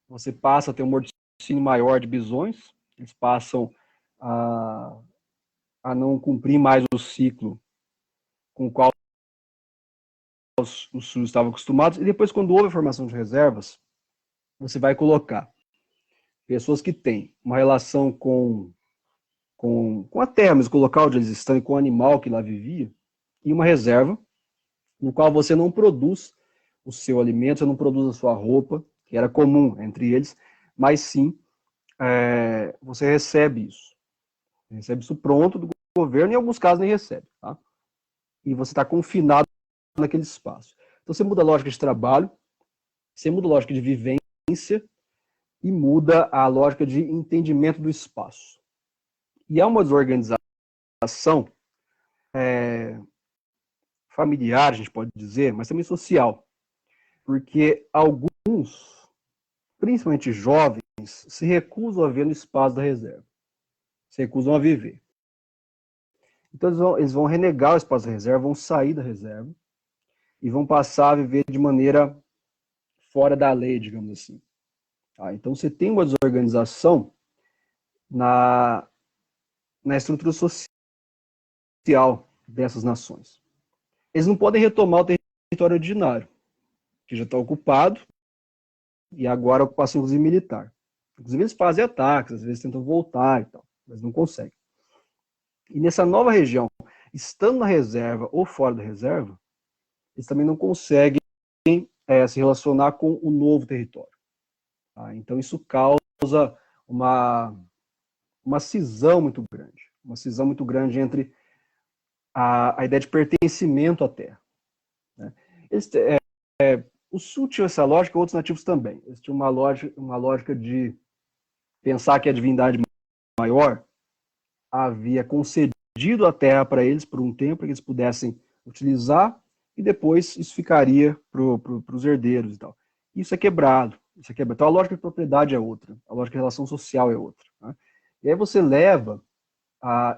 você passa a ter um morticínio maior de bisões, eles passam a não cumprir mais o ciclo com o qual os sul estavam acostumados, e depois, quando houve a formação de reservas, você vai colocar pessoas que têm uma relação com a terra, mas com o local onde eles estão e com o animal que lá vivia, e uma reserva no qual você não produz o seu alimento, você não produz a sua roupa, que era comum entre eles, mas sim você recebe isso. Recebe isso pronto do governo, e em alguns casos nem recebe. Tá? E você está confinado naquele espaço. Então você muda a lógica de trabalho, você muda a lógica de vivência e muda a lógica de entendimento do espaço. E é uma desorganização familiar, a gente pode dizer, mas também social. Porque alguns, principalmente jovens, se recusam a ver no espaço da reserva. Se recusam a viver. Então eles vão renegar o espaço da reserva, vão sair da reserva e vão passar a viver de maneira fora da lei, digamos assim. Então você tem uma desorganização na estrutura social dessas nações. Eles não podem retomar o território originário, que já está ocupado, e agora a ocupação, inclusive, militar. Inclusive, eles fazem ataques, às vezes tentam voltar e tal, mas não conseguem. E nessa nova região, estando na reserva ou fora da reserva, eles também não conseguem se relacionar com o novo território. Então, isso causa uma cisão muito grande. Uma cisão muito grande entre a ideia de pertencimento à terra. Né? O Sul tinha essa lógica, outros nativos também. Eles tinham uma lógica de pensar que a divindade maior havia concedido a terra para eles por um tempo, para que eles pudessem utilizar, e depois isso ficaria para os herdeiros e tal. Isso é quebrado. Então a lógica de propriedade é outra, a lógica de relação social é outra. Né? E aí você leva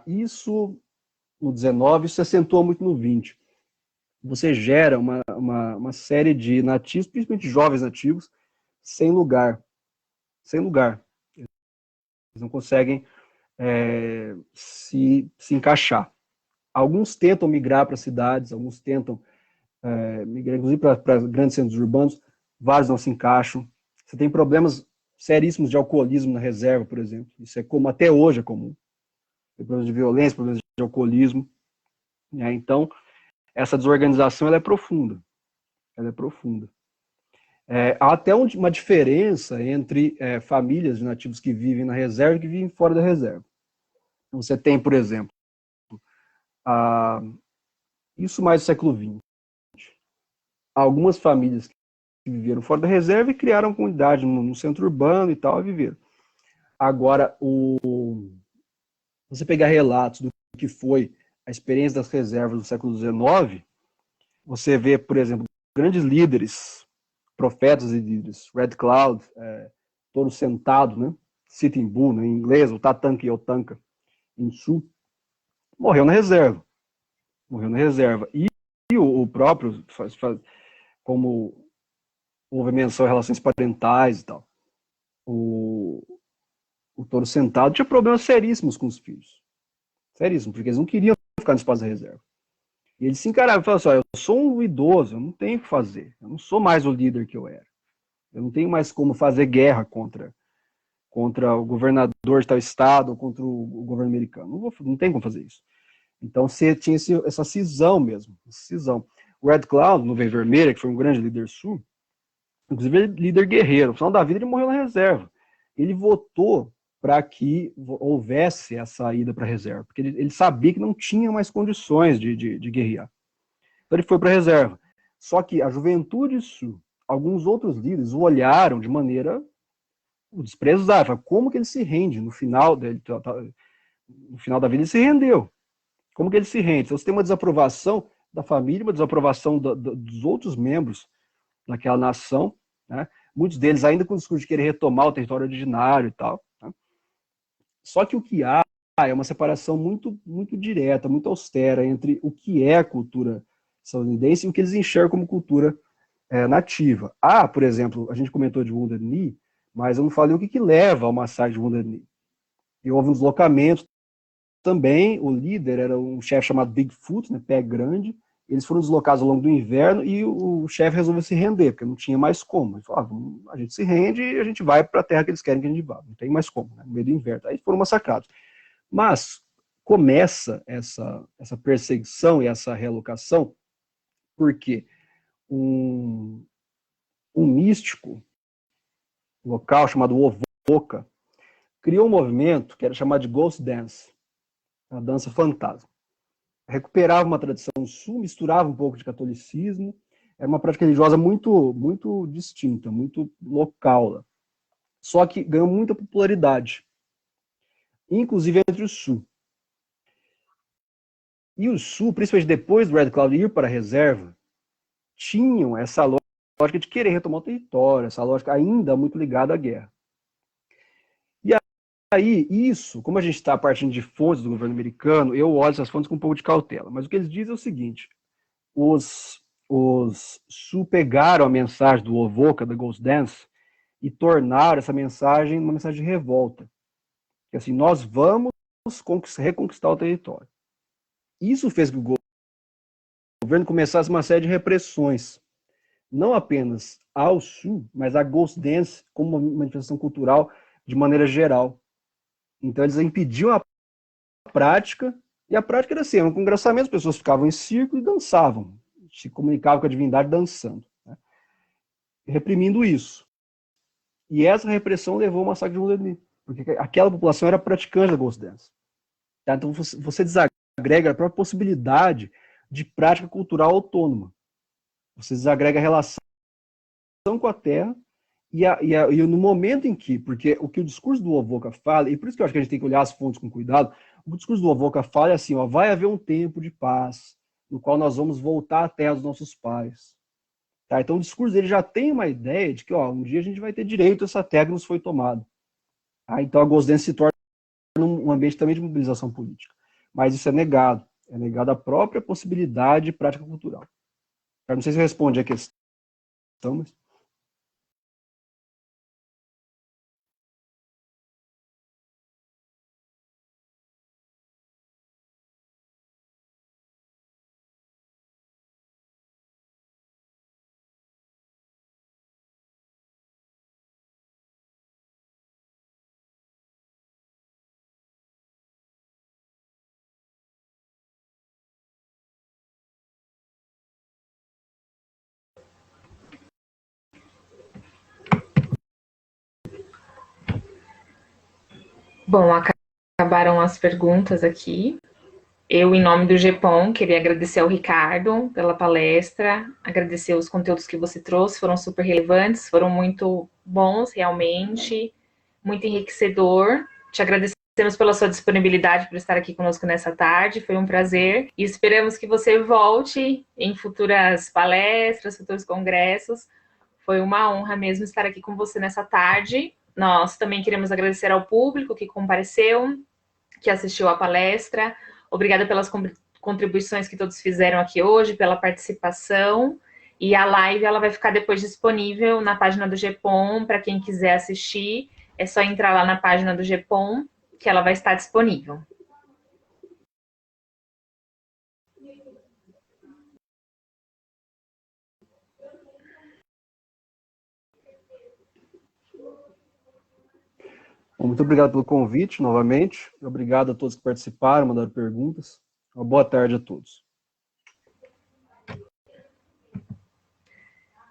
isso no 19, isso se acentua muito no 20. Você gera uma série de nativos, principalmente jovens nativos, sem lugar. Sem lugar. Eles não conseguem se encaixar. Alguns tentam migrar para cidades, alguns tentam migrar, inclusive, para grandes centros urbanos, vários não se encaixam. Você tem problemas seríssimos de alcoolismo na reserva, por exemplo. Isso é como até hoje é comum. Tem problemas de violência, problemas de alcoolismo. Então, essa desorganização ela é profunda. Ela é profunda. Há até uma diferença entre famílias de nativos que vivem na reserva e que vivem fora da reserva. Você tem, por exemplo, isso mais do século XX. Algumas famílias que viveram fora da reserva e criaram comunidade no centro urbano e tal, e viveram. Agora, você pegar relatos do que foi a experiência das reservas do século XIX, você vê, por exemplo, grandes líderes, profetas e líderes, Red Cloud, Touro Sentado, né? Sitting Bull, né? Em inglês, o Tatanka Yotanka, em Sul, morreu na reserva. Morreu na reserva. E o próprio, como houve menção em relações parentais e tal, o Touro Sentado tinha problemas seríssimos com os filhos. Seríssimos, porque eles não queriam ficar no espaço da reserva. E ele se encarava e falava assim, eu sou um idoso, eu não tenho o que fazer, eu não sou mais o líder que eu era. Eu não tenho mais como fazer guerra contra o governador de tal estado ou contra o governo americano. Não tem como fazer isso. Então você tinha essa cisão mesmo, cisão. O Red Cloud, Nuvem Vermelha, que foi um grande líder sul, inclusive ele líder guerreiro, no final da vida ele morreu na reserva. Ele votou para que houvesse essa ida para a reserva, porque ele sabia que não tinha mais condições de guerrear. Então ele foi para a reserva. Só que a juventude sul, alguns outros líderes o olharam de maneira desprezaram. Como que ele se rende no final dele? No final da vida ele se rendeu. Como que ele se rende? Então você tem uma desaprovação da família, uma desaprovação dos outros membros daquela nação, né? Muitos deles ainda com o discurso de querer retomar o território originário e tal. Né? Só que o que há é uma separação muito, muito direta, muito austera entre o que é a cultura estadunidense e o que eles enxergam como cultura nativa. Por exemplo, a gente comentou de Wounded Knee, mas eu não falei o que leva ao massacre de Wounded Knee. E houve um deslocamento também, o líder era um chefe chamado Bigfoot, né, pé grande. Eles foram deslocados ao longo do inverno e o chefe resolveu se render, porque não tinha mais como. Ele falou, a gente se rende e a gente vai para a terra que eles querem que a gente vá. Não tem mais como, né, no meio do inverno. Aí foram massacrados. Mas começa essa perseguição e essa realocação porque um místico local chamado Wovoka criou um movimento que era chamado de Ghost Dance, a dança fantasma. Recuperava uma tradição sul, misturava um pouco de catolicismo, era uma prática religiosa muito, muito distinta, muito local. Só que ganhou muita popularidade, inclusive entre o sul. E o sul, principalmente depois do Red Cloud ir para a reserva, tinham essa lógica de querer retomar o território, essa lógica ainda muito ligada à guerra. E aí, isso, como a gente está partindo de fontes do governo americano, eu olho essas fontes com um pouco de cautela. Mas o que eles dizem é o seguinte, os sul pegaram a mensagem do Wovoka, da Ghost Dance, e tornaram essa mensagem uma mensagem de revolta. Que assim, nós vamos reconquistar o território. Isso fez que o governo começasse uma série de repressões, não apenas ao sul, mas a Ghost Dance como uma manifestação cultural de maneira geral. Então eles impediam a prática, e a prática era assim, era um congressamento, as pessoas ficavam em círculo e dançavam, se comunicavam com a divindade dançando, né? Reprimindo isso. E essa repressão levou ao massacre de Wounded Knee, porque aquela população era praticante da Ghost Dance. Tá? Então você desagrega a própria possibilidade de prática cultural autônoma. Você desagrega a relação com a terra e no momento em que, porque o que o discurso do Wovoka fala, e por isso que eu acho que a gente tem que olhar as fontes com cuidado, o discurso do Wovoka fala é assim, vai haver um tempo de paz, no qual nós vamos voltar à terra dos nossos pais. Tá? Então o discurso dele já tem uma ideia de que um dia a gente vai ter direito a essa terra que nos foi tomada. Tá? Então a Ghost Dance se torna um ambiente também de mobilização política. Mas isso é negado a própria possibilidade de prática cultural. Eu não sei se responde a questão, mas... Bom, acabaram as perguntas aqui. Eu, em nome do GEPOM, queria agradecer ao Ricardo pela palestra, agradecer os conteúdos que você trouxe, foram super relevantes, foram muito bons, realmente, muito enriquecedor. Te agradecer Agradecemos pela sua disponibilidade por estar aqui conosco nessa tarde, foi um prazer e esperamos que você volte em futuras palestras, futuros congressos. Foi uma honra mesmo estar aqui com você nessa tarde. Nós também queremos agradecer ao público que compareceu, que assistiu à palestra. Obrigada pelas contribuições que todos fizeram aqui hoje, pela participação. E a live ela vai ficar depois disponível na página do GPOM, para quem quiser assistir. É só entrar lá na página do GPOM, que ela vai estar disponível. Muito obrigado pelo convite, novamente. Obrigado a todos que participaram, mandaram perguntas. Uma boa tarde a todos.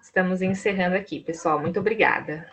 Estamos encerrando aqui, pessoal. Muito obrigada.